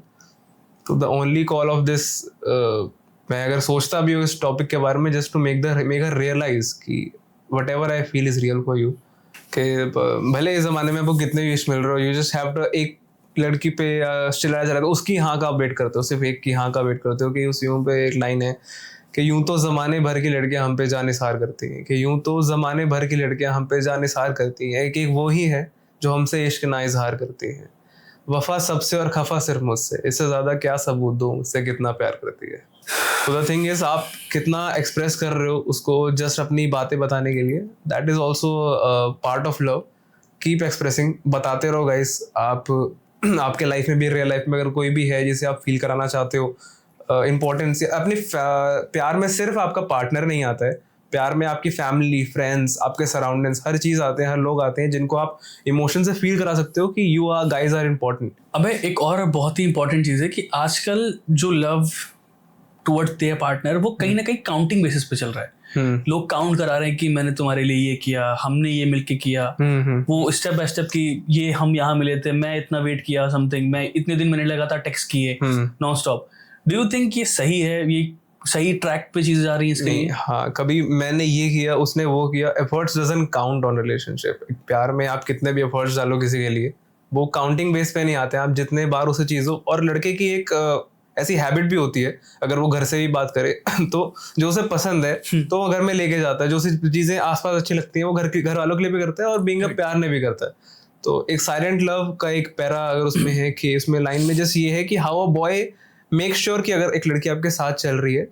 तो the only call of this, मैं अगर सोचता भी हूँ इस टॉपिक के बारे में, just to make her realise कि whatever I feel is real for you, कि भले इस ज़माने में आपको कितने विश मिल रहे हो, यू जस्ट हैव टू, एक लड़की पे चिल्लाया जा रहा है, उसकी हाँ का आप वेट करते हो, सिर्फ एक की हाँ का वेट करते हो, कि उस यूं पे एक लाइन है कि यूं तो ज़माने भर की लड़कियां हम पे जानिसार करती हैं, कि यूं तो ज़माने भर की लड़कियां हम पे जानिसार करती हैं, एक वो ही है जो हमसे इश्क ना इजहार करती हैं, वफा सबसे और खफा सिर्फ मुझसे, इससे ज़्यादा क्या सबूत दूँ मुझसे कितना प्यार करती है। तो द थिंग इज, आप कितना एक्सप्रेस कर रहे हो उसको जस्ट अपनी बातें बताने के लिए, that is also part of love. Keep expressing, बताते रहो गाइस। आप आपके लाइफ में भी, रियल लाइफ में अगर कोई भी है जिसे आप फील कराना चाहते हो इम्पोर्टेंस, अपने प्यार में सिर्फ आपका पार्टनर नहीं आता है, प्यार में आपकी फैमिली, फ्रेंड्स, आपके सराउंडिंग्स, हर चीज़ आते हैं, हर लोग आते हैं जिनको आप इमोशन से फील करा सकते हो कि you are guys are important. अबे एक और बहुत ही इंपॉर्टेंट चीज़ है कि आजकल जो लव टुवर्ड्स देयर पार्टनर, वो कहीं ना कहीं काउंटिंग बेसिस पे चल रहा है। लोग काउंट करा रहे हैं कि मैंने तुम्हारे लिए ये किया, हमने ये मिलके किया, वो स्टेप बाय स्टेप की, ये हम यहाँ मिले थे, मैं इतना वेट किया समथिंग, मैं इतने दिन मैंने लगातार टेक्स्ट किए non stop. Do you think ये सही है, ये सही ट्रैक पे चीजें जा रही हैं इसके लिए? हाँ, कभी मैंने ये किया, उसने वो किया, efforts doesn't count on relationship. प्यार में आप कितने भी एफर्ट्स डालो किसी के लिए, वो काउंटिंग बेस पे नहीं आते हैं। आप जितने बार उसे चीज़ों, और लड़के की एक ऐसी हैबिट भी होती है, अगर वो घर से भी बात करे तो जो उसे पसंद है तो वो घर में लेके जाता है, जो सी चीज़ें आसपास अच्छी लगती हैं वो घर वालों के लिए भी करता है, और बीइंग अ प्यार ने भी करता है। तो एक साइलेंट लव का एक पैरा अगर उसमें है, कि उसमें लाइन में जस्ट ये है कि how a boy make sure कि अगर एक लड़की आपके साथ चल रही है,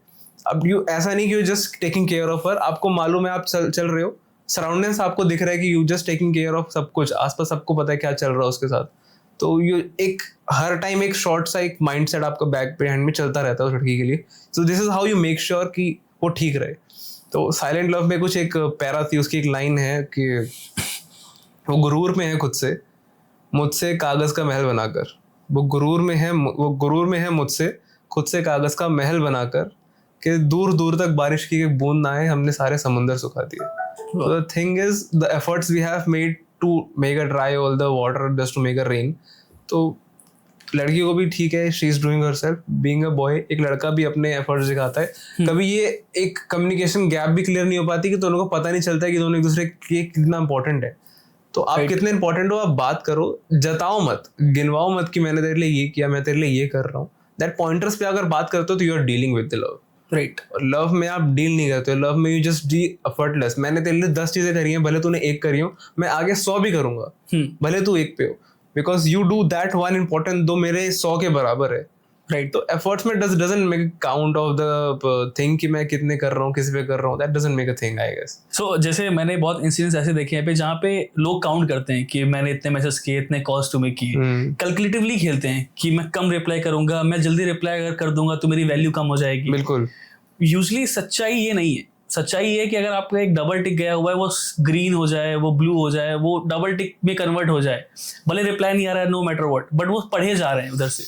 अब यू ऐसा नहीं कि you just taking care of her, आपको मालूम है आप चल रहे हो, सराउंडिंग्स आपको दिख रहा है कि you just taking care of सब कुछ, आसपास सबको पता है क्या चल रहा है उसके साथ। तो यू एक हर टाइम एक शॉर्ट सा एक माइंडसेट आपका बैक पे हैंड में चलता रहता है उस लड़की के लिए। So this is how you make sure कि वो ठीक रहे। तो साइलेंट लव में कुछ एक पैरा थी, उसकी एक लाइन है कि वो गुरूर में है खुद से, मुझसे कागज का महल बनाकर, वो गुरूर में है मुझसे खुद से कागज का महल बनाकर, कि दूर दूर तक बारिश की एक बूंद ना आए, हमने सारे समुंदर सुखा दिए। So the thing is, the efforts we have made to make it dry all the water just to make it rain. तो लड़की को भी ठीक है, she is doing herself, being a boy, एक लड़का भी अपने efforts दिखाता है। कभी ये एक communication gap भी clear नहीं हो पाती कि दोनों को पता नहीं चलता है कि दोनों एक दूसरे के कितना important है। तो आप कितने important हो, आप बात करो, जताओ मत, गिनवाओ मत कि मैंने तेरे लिए ये किया, मैं तेरे लिए ये कर रहा हूँ। That pointers पे अगर बात करते हो तो you are dealing with the love. Right. Love में आप डील नहीं करते हो, लव में यू जस्ट डी एफर्टलेस। मैंने तेरे लिए 10 चीजें करी हैं, भले तूने एक करी हो, मैं आगे 100 भी करूंगा, भले तू एक पे हो, because you do that one important, दो मेरे 100 के बराबर है। राइट तो एफर्ट्स में doesn't make count of the thing कि मैं कितने कर रहा हूँ, किसी पे कर रहा हूँ, that doesn't make a thing I guess. So जैसे मैंने बहुत इंसिडेंट्स ऐसे देखे हैं पे जहाँ पे लोग काउंट करते हैं कि मैंने इतने मैसेज किए, इतने कॉल्स तुम्हें किए, कैलकुलेटिवली खेलते हैं कि मैं कम रिप्लाई करूंगा, मैं जल्दी रिप्लाई अगर कर दूंगा तो मेरी वैल्यू कम हो जाएगी. बिल्कुल. यूजली सच्चाई ये नहीं है. सच्चाई ये है कि अगर आपका एक डबल टिक गया हुआ है वो ग्रीन हो जाए, वो ब्लू हो जाए, वो डबल टिक में कन्वर्ट हो जाए, भले रिप्लाई नहीं आ रहा है नो मैटर व्हाट, बट वो पढ़े जा रहे हैं, उधर से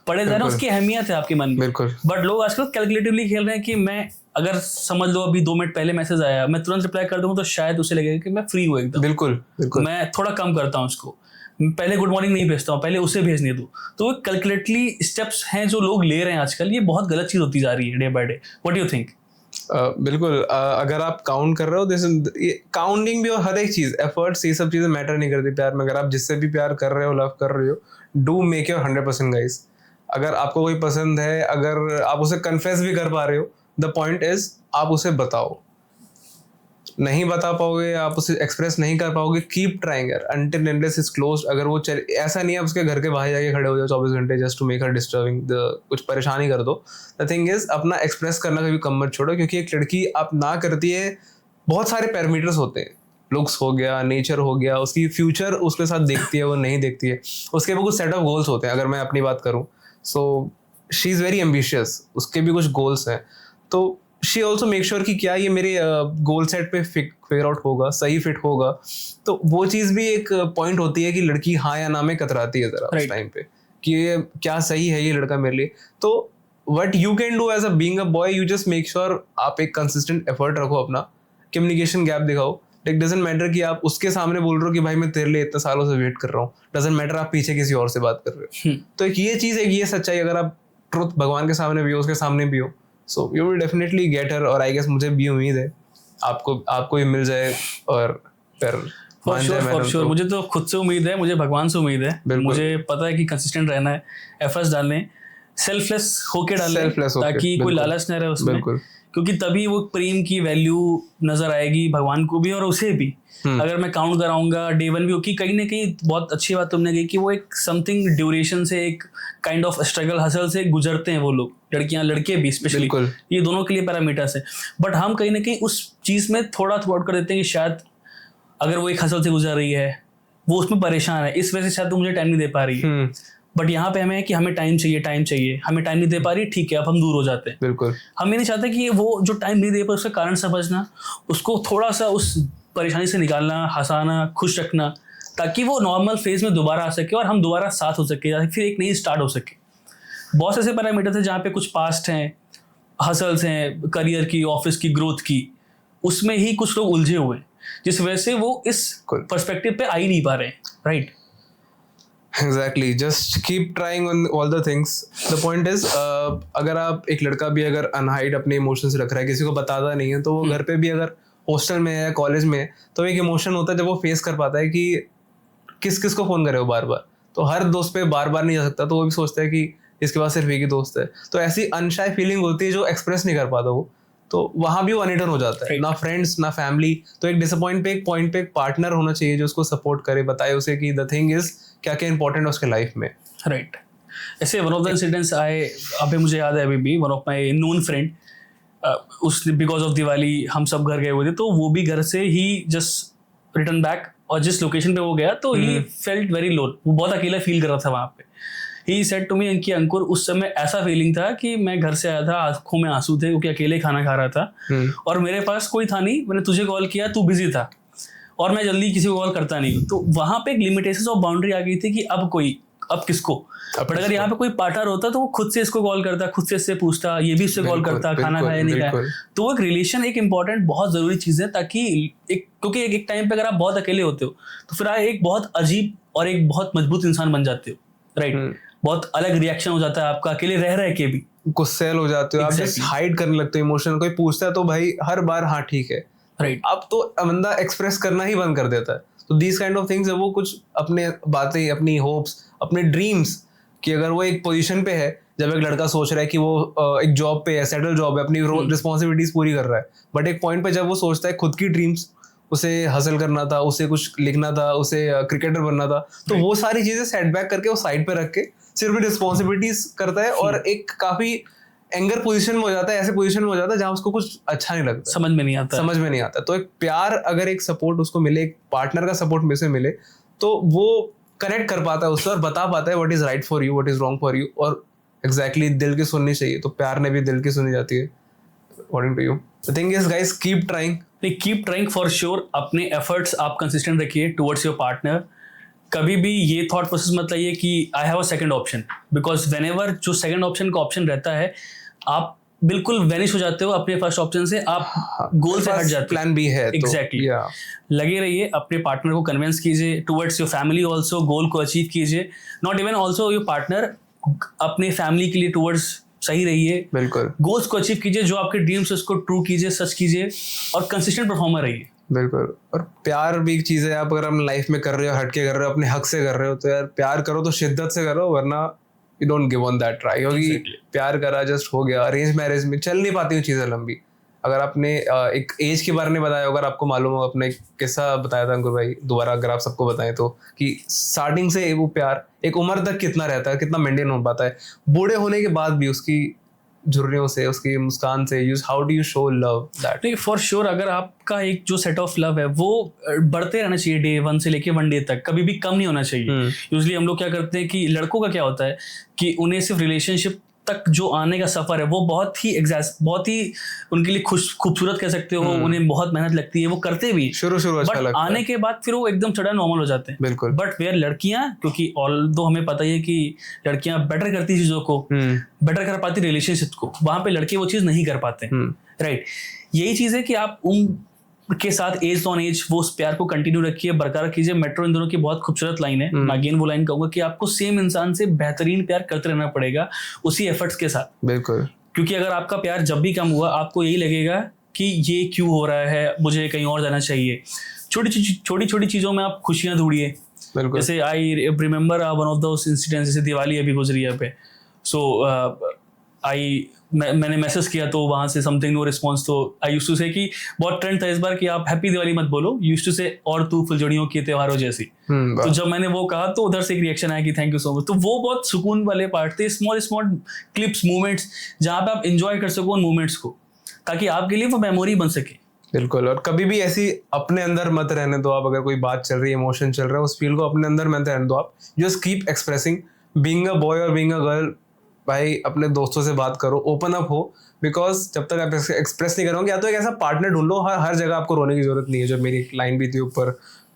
पढ़े जा रहे हैं, उसकी अहमियत है आपके मन में. बिल्कुल. बट लोग आजकल कैलकुलेटिवली खेल रहे हैं कि मैं अगर समझ लो अभी 2 मिनट पहले मैसेज आया, मैं तुरंत रिप्लाई कर दूंगा तो शायद उसे लगेगा कि मैं फ्री हूँ एकदम. बिल्कुल. बिल्कुल. मैं थोड़ा कम करता हूँ उसको, पहले गुड मॉर्निंग नहीं भेजता हूँ, पहले उसे भेजने दो. तो वो कैलकुलेटली स्टेप्स हैं जो लोग ले रहे हैं आजकल. ये बहुत गलत चीज होती जा रही है day by day. What do you think? बिल्कुल. अगर आप काउंट कर रहे हो, दिस काउंटिंग भी और हर एक चीज, एफर्ट्स, ये सब चीजें मैटर नहीं करती प्यार में. अगर आप जिससे भी प्यार कर रहे हो, लव कर रहे हो, डू मेक योर 100% गाइस. अगर आपको कोई पसंद है, अगर आप उसे कन्फेस भी कर पा रहे हो, द पॉइंट इज आप उसे बताओ. नहीं बता पाओगे, आप उसे एक्सप्रेस नहीं कर पाओगे, कीप ट्राइंग यार, until unless it's closed. अगर वो ऐसा नहीं है आप उसके घर के बाहर जाके खड़े हो जाओ 24 घंटे just to make her disturbing, कुछ परेशानी कर दो. द थिंग इज अपना एक्सप्रेस करना कभी कम मत छोड़ो, क्योंकि एक लड़की आप ना करती है, बहुत सारे पैरामीटर्स होते हैं. लुक्स हो गया, नेचर हो गया, उसकी फ्यूचर उसके साथ देखती है, वो नहीं देखती है, उसके भी कुछ सेट ऑफ गोल्स होते हैं. अगर मैं अपनी बात करूँ, so she is very ambitious, उसके भी कुछ गोल्स हैं. तो शी ऑल्सो मेक श्योर कि क्या ये मेरे गोल सेट पे फिगर आउट होगा, सही फिट होगा. तो वो चीज़ भी एक पॉइंट होती है कि लड़की हाँ या ना में कतराती है जरा उस टाइम पे, कि ये क्या सही है ये लड़का मेरे लिए. तो what you can do as a being a boy, you just make sure आप एक कंसिस्टेंट एफर्ट रखो, अपना कम्युनिकेशन गैप दिखाओ. इट डजंट मैटर कि आप उसके सामने बोल रहे हो कि भाई मैं तेरे लिए इतने सालों से वेट कर रहा हूँ, डजंट मैटर आप पीछे किसी और से बात कर रहे हो. तो एक ये चीज़ है, ये सच्चाई, अगर आप ट्रुथ भगवान के सामने भी हो, उसके सामने भी हो, so you will definitely get her. और आई गेस मुझे भी उम्मीद है आपको भी मिल जाए और फिर फॉर श्योर. मुझे तो खुद से उम्मीद है, मुझे भगवान से उम्मीद है. मुझे पता है कि कंसिस्टेंट रहना है, एफर्ट्स डालने, सेल्फलेस होके डालने, ताकि कोई लालच न रहे उसमें, क्योंकि तभी वो प्रेम की वैल्यू नजर आएगी भगवान को भी और उसे भी. अगर मैं काउंट कराऊंगा डे वन भी, क्योंकि कहीं ना कहीं बहुत अच्छी बात तुमने कही कि वो एक समथिंग ड्यूरेशन से, एक काइंड ऑफ स्ट्रगल हसल से गुजरते हैं वो लोग, लड़कियां लड़के भी स्पेशली, ये दोनों के लिए पैरामीटर्स है. बट हम कहीं ना कहीं उस चीज में थोड़ा थॉट कर देते हैं कि शायद अगर वो एक हसल से गुजर रही है, वो उसमें परेशान है, इस वजह से शायद वो मुझे टाइम नहीं दे पा रही है. बट यहाँ पे हमें कि हमें टाइम चाहिए, हमें टाइम नहीं दे पा रही, ठीक है, अब हम दूर हो जाते हैं. बिल्कुल. हम ये नहीं चाहते कि वो जो टाइम नहीं दे पा उसका कारण समझना, उसको थोड़ा सा उस परेशानी से निकालना, हंसाना, खुश रखना, ताकि वो नॉर्मल फेज में दोबारा आ सके और हम दोबारा साथ हो सके, या फिर एक नई स्टार्ट हो सके. बहुत ऐसे पैरामीटर्स हैं जहाँ पे कुछ पास्ट हैं, हसल्स हैं, करियर की, ऑफिस की ग्रोथ की, उसमें ही कुछ लोग उलझे हुए हैं, जिस वजह से वो इस पर्सपेक्टिव पे आ ही नहीं पा रहे हैं. Right. Exactly. Just keep trying on all the things. The point is, अगर आप एक लड़का भी अगर अनहाइड अपने इमोशंस रख रहा है, किसी को बताता नहीं है, तो वो घर पे भी अगर हॉस्टल में है या कॉलेज में है, तो एक इमोशन होता है जब वो फेस कर पाता है कि किस किस को फ़ोन करे हो बार बार. तो हर दोस्त पे बार बार नहीं जा सकता, तो वो भी सोचता है कि इसके पास सिर्फ एक ही दोस्त है. तो ऐसी अनशाई फीलिंग होती है जो एक्सप्रेस नहीं कर पाता वो, तो वहाँ भी वो अनइटन हो जाता है. ना फ्रेंड्स ना फैमिली. तो एक पॉइंट पे एक पार्टनर होना चाहिए जो उसको सपोर्ट करे, बताए उसे कि द थिंग इज क्या क्या इंपॉर्टेंट है उसके लाइफ में. राइट. ऐसे वन ऑफ द इंसिडेंट्स अभी मुझे याद है, अभी भी one of my known friend, उस बिकॉज ऑफ दिवाली हम सब घर गए हुए थे, तो वो भी घर से ही जस्ट रिटर्न बैक, और जिस लोकेशन पे वो गया तो ही फेल्ट वेरी लो, वो बहुत अकेला फील कर रहा था वहाँ पे. ही सेड टू मी इनकी अंकुर, उस समय ऐसा फीलिंग था कि मैं घर से आया था, आंखों में आंसू थे क्योंकि अकेले खाना खा रहा था, और मेरे पास कोई था नहीं. मैंने तुझे कॉल किया, तू बिजी था, और मैं जल्दी किसी को कॉल करता नहीं. तो वहाँ पे एक लिमिटेशन ऑफ बाउंड्री आ गई थी कि अब किसको. बट अगर यहाँ पे कोई पार्टनर होता तो वो खुद से इसको कॉल करता, खुद से इससे पूछता, ये भी इससे कॉल करता, खाना खाया नहीं खाया. तो वो एक रिलेशन एक इंपॉर्टेंट बहुत जरूरी चीज है, ताकि क्योंकि एक टाइम पे अगर आप बहुत अकेले होते हो तो फिर आप एक बहुत अजीब और एक बहुत मजबूत इंसान बन जाते हो. राइट. बहुत अलग रिएक्शन हो जाता है आपका, अकेले रह के भी गुस्सैल हो जाते हो, आप जस्ट हाइड करने लगते हो इमोशन. कोई पूछता है तो भाई हर बार हाँ ठीक है. राइट. अब तो बंदा एक्सप्रेस करना ही बंद कर देता है. तो दीज काइंड ऑफ थिंग्स है, वो कुछ अपने बातें, अपनी होप्स, अपने ड्रीम्स, कि अगर वो एक पोजीशन पे है, जब एक लड़का सोच रहा है कि वो एक जॉब पे है, सेटल जॉब है, अपनी रिस्पॉन्सिबिलिटीज पूरी कर रहा है, बट एक पॉइंट पे जब वो सोचता है खुद की ड्रीम्स, उसे हासिल करना था, उसे कुछ लिखना था, उसे क्रिकेटर बनना था, तो वो सारी चीजें सेटबैक करके वो साइड पे रख के सिर्फ रिस्पॉन्सिबिलिटीज करता है और एक काफी एंगर पोजीशन में हो जाता है, ऐसे पोजीशन में हो जाता है जहाँ उसको कुछ अच्छा नहीं लगता, समझ में नहीं आता, समझ में नहीं आता। तो एक प्यार अगर एक सपोर्ट उसको मिले, एक पार्टनर का सपोर्ट में से मिले, तो वो कनेक्ट कर पाता है उससे और बता पाता है what is right for you, what is wrong for you, और एग्जैक्टली दिल की सुननी चाहिए। तो प्यार ने भी दिल की सुनी जाती है according to you. The thing is guys, keep trying, keep trying for sure. अपने एफर्ट्स आप कंसिस्टेंट रखिए टुवर्ड्स योर पार्टनर। कभी भी ये थॉट प्रोसेस मत लाइए कि I have a second option, because whenever जो सेकंड ऑप्शन का ऑप्शन रहता है, आप बिल्कुल वैनिश हो जाते हो अपने फर्स्ट ऑप्शन से, आप गोल से हट जाते हो। प्लान बी है, एग्जैक्टली। लगे रहिए, अपने पार्टनर को कन्विंस कीजिए टुवर्ड्स योर फैमिली ऑल्सो, गोल को अचीव कीजिए। Not even also your partner, अपने फैमिली के लिए टुवर्ड्स सही रहिए, बिल्कुल गोल्स को अचीव कीजिए, जो आपके ड्रीम्स है उसको ट्रू कीजिए, सच कीजिए और कंसिस्टेंट परफॉर्मर रहिए। बिल्कुल। और प्यार भी एक चीज है, आप अगर हम लाइफ में कर रहे हो, हटके कर रहे हो, अपने हक से कर रहे हो, तो यार प्यार करो तो शिद्दत से करो, वरना you don't give on that try. क्योंकि प्यार करा जस्ट हो गया, अरेंज मैरिज में चल नहीं पाती चीजें लंबी। अगर आपने एक एज के बारे में बताया, अगर आपको मालूम हो, अपने किस्सा बताया था अंकुर भाई, दोबारा अगर आप सबको बताएं तो, कि स्टार्टिंग से वो प्यार एक उम्र तक कितना रहता है, कितना मेंटेन हो पाता है, बूढ़े होने के बाद भी उसकी झुर्रियों से, उसकी मुस्कान से, how do you show love that. नहीं, फॉर श्योर अगर आपका एक जो सेट ऑफ लव है वो बढ़ते रहना चाहिए, डे 1 से लेके 1 डे तक, कभी भी कम नहीं होना चाहिए। यूजुअली हम लोग क्या करते हैं कि लड़कों का क्या होता है कि उन्हें सिर्फ रिलेशनशिप तक जो आने का सफर है वो बहुत ही उनके लिए खूबसूरत कह सकते हो, उन्हें बहुत मेहनत लगती है, वो करते भी शुरू अच्छा लगता है, आने के बाद फिर वो एकदम सडन नॉर्मल हो जाते हैं। बिल्कुल। बट वेयर लड़कियां, क्योंकि ऑल्दो हमें पता ही है कि लड़कियां बेटर करती चीजों को, बेटर कर पाती रिलेशनशिप को, वहां पे लड़के वो चीज नहीं कर पाते, राइट। यही चीज है कि आप उनके साथ एज ऑन एज वो उस प्यार को कंटिन्यू रखिए, बरकरार कीजिए। मेट्रो इन दोनों की बहुत खूबसूरत लाइन है, मैं अगेन वो लाइन कहूंगा कि आपको सेम इंसान से बेहतरीन प्यार करते रहना पड़ेगा उसी एफर्ट्स के साथ। बिल्कुल। क्योंकि अगर आपका प्यार जब भी कम हुआ, आपको यही लगेगा कि ये क्यों हो रहा है, मुझे कहीं और जाना चाहिए। छोटी छोटी चीजों में आप खुशियां ढूंढिए। जैसे I remember one of those incidents, जैसे दिवाली अभी गुजरी है पे, सो मैंने मैसेज किया तो वहां से समथिंग नो रिस्पॉन्स, तो आई यूज्ड टू से कि बहुत ट्रेंड था इस बार कि आप हैप्पी दिवाली मत बोलो, यूज्ड टू से और तू फुलझड़ियों के त्योहारों जैसी। तो जब मैंने वो कहा तो उधर से एक रिएक्शन आया कि थैंक यू सो मच। तो वो बहुत सुकून वाले पार्ट थे, स्मॉल क्लिप्स, मूवमेंट्स, जहाँ पे आप इंजॉय कर सको उन मूवमेंट्स को, ताकि आपके लिए वो मेमोरी बन सके। बिल्कुल। और कभी भी ऐसी अपने अंदर मत रहने दो आप, अगर कोई बात चल रही है, इमोशन चल रहा है, उस फील को अपने अंदर मत रहने दो आप, just keep expressing, being a boy और बीइंग अ गर्ल। भाई अपने दोस्तों से बात करो, ओपन अप हो, बिकॉज जब तक आप एक्सप्रेस नहीं करोगे, या तो एक ऐसा पार्टनर ढूंढ लो, हर जगह आपको रोने की जरूरत नहीं है। जो मेरी लाइन भी थी ऊपर,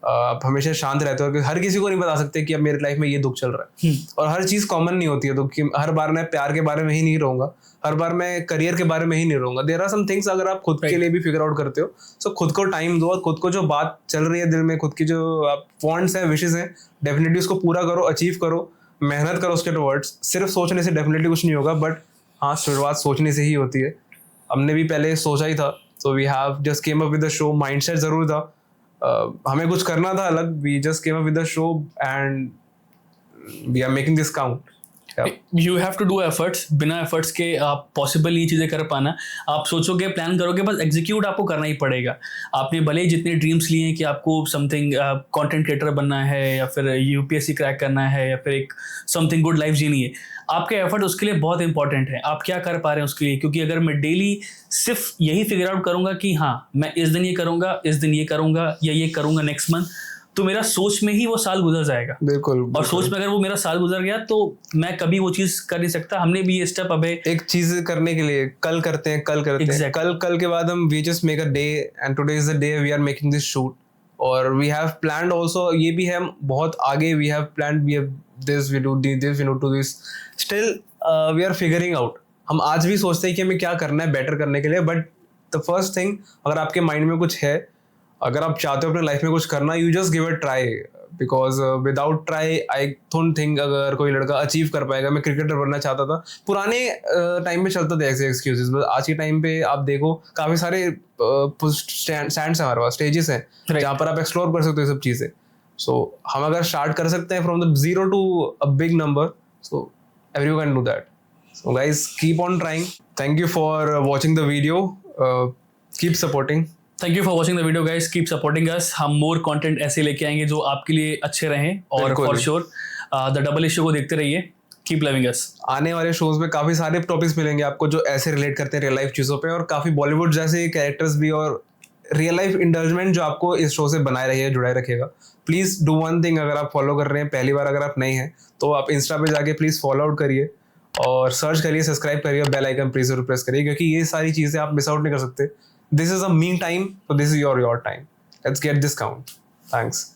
आप हमेशा शांत रहते हो, हर किसी को नहीं बता सकते कि अब मेरी लाइफ में ये दुख चल रहा है, और हर चीज कॉमन नहीं होती है। तो कि हर बार मैं प्यार के बारे में ही नहीं रहूंगा, हर बार मैं करियर के बारे में ही नहीं रहूंगा। देयर आर सम थिंग्स, अगर आप खुद के लिए भी फिगर आउट करते हो, सो खुद को टाइम दो, और खुद को जो बात चल रही है दिल में, खुद की जो वांट्स हैं, विशेस हैं, डेफिनेटली उसको पूरा करो, अचीव करो, मेहनत करो उसके टुवर्ड्स। सिर्फ सोचने से डेफिनेटली कुछ नहीं होगा, बट हाँ, शुरुआत सोचने से ही होती है। हमने भी पहले सोचा ही था, so we have just came up with the show. Mindset जरूर था, हमें कुछ करना था अलग, we just came up with the show and we are making this count. You have to do efforts, बिना एफर्ट्स के आप पॉसिबल नहीं चीज़ें कर पाना। आप सोचोगे, प्लान करोगे, बस एग्जीक्यूट आपको करना ही पड़ेगा। आपने भले ही जितने ड्रीम्स लिए हैं कि आपको समथिंग कंटेंट क्रिएटर बनना है, या फिर यूपीएससी क्रैक करना है, या फिर एक समथिंग गुड लाइफ जीनी है, आपके एफर्ट उसके लिए बहुत इंपॉर्टेंट है। आप क्या कर पा रहे हैं उसके लिए, क्योंकि अगर मैं डेली सिर्फ यही फिगर आउट करूंगा कि हाँ मैं इस दिन ये करूंगा, इस दिन ये करूंगा, या ये करूंगा नेक्स्ट मंथ, तो मेरा सोच में ही वो साल गुजर जाएगा। बिल्कुल। और सोच में अगर वो मेरा साल गुजर गया तो मैं कभी वो चीज कर नहीं सकता। हमने भी ये स्टेप अबे एक चीज करने के लिए कल करते हैं, कल के बाद हम we just make a day, and today is the day we are making this shoot. और वी हैव प्लान्ड आल्सो, ये भी है बहुत आगे, we have planned, we have this, we do this, we do this, still we are figuring out. हम आज भी सोचते हैं कि हमें क्या करना है बेटर करने के लिए, बट द फर्स्ट थिंग, अगर आपके माइंड में कुछ है, अगर आप चाहते हो अपने लाइफ में कुछ करना, you just give it try, because without try I don't think अगर कोई लड़का अचीव कर पाएगा। मैं क्रिकेटर बनना चाहता था, पुराने टाइम में चलता था ऐसे एक्सक्यूजेस, बट आज के टाइम पे आप देखो काफी सारे स्टैंड्स हैं हमारे पास, स्टेजेस हैं जहाँ पर आप एक्सप्लोर कर सकते हो सब चीजें। सो हम अगर स्टार्ट कर सकते हैं from the 0 to a big number, so everyone can do that. So guys, keep on trying. Thank you for watching the video. Keep supporting. Thank you for watching the video guys, keep supporting us. हम मोर कंटेंट ऐसे लेके आएंगे जो आपके लिए अच्छे रहें, और for sure the double issue को देखते रहिए। कीप लविंग अस। आने वाले शोज में काफी सारे टॉपिक्स मिलेंगे आपको जो ऐसे रिलेट करते हैं रियल लाइफ चीजों पे, और काफी बॉलीवुड जैसे कैरेक्टर्स भी और रियल लाइफ इंडल्जमेंट जो आपको इस शो से बनाए रहिए, जुड़ाए रखेगा। प्लीज डू वन थिंग, अगर आप फॉलो कर रहे हैं पहली बार, अगर आप नहीं हैं तो आप इंस्टा पे जाके प्लीज फॉलो आउट करिए और सर्च करिए, सब्सक्राइब करिए, बेल आइकन प्लीज जरूर प्रेस करिए, क्योंकि ये सारी चीजें आप मिस आउट नहीं कर सकते। This is a me time, so this is your time. Let's get this count. Thanks.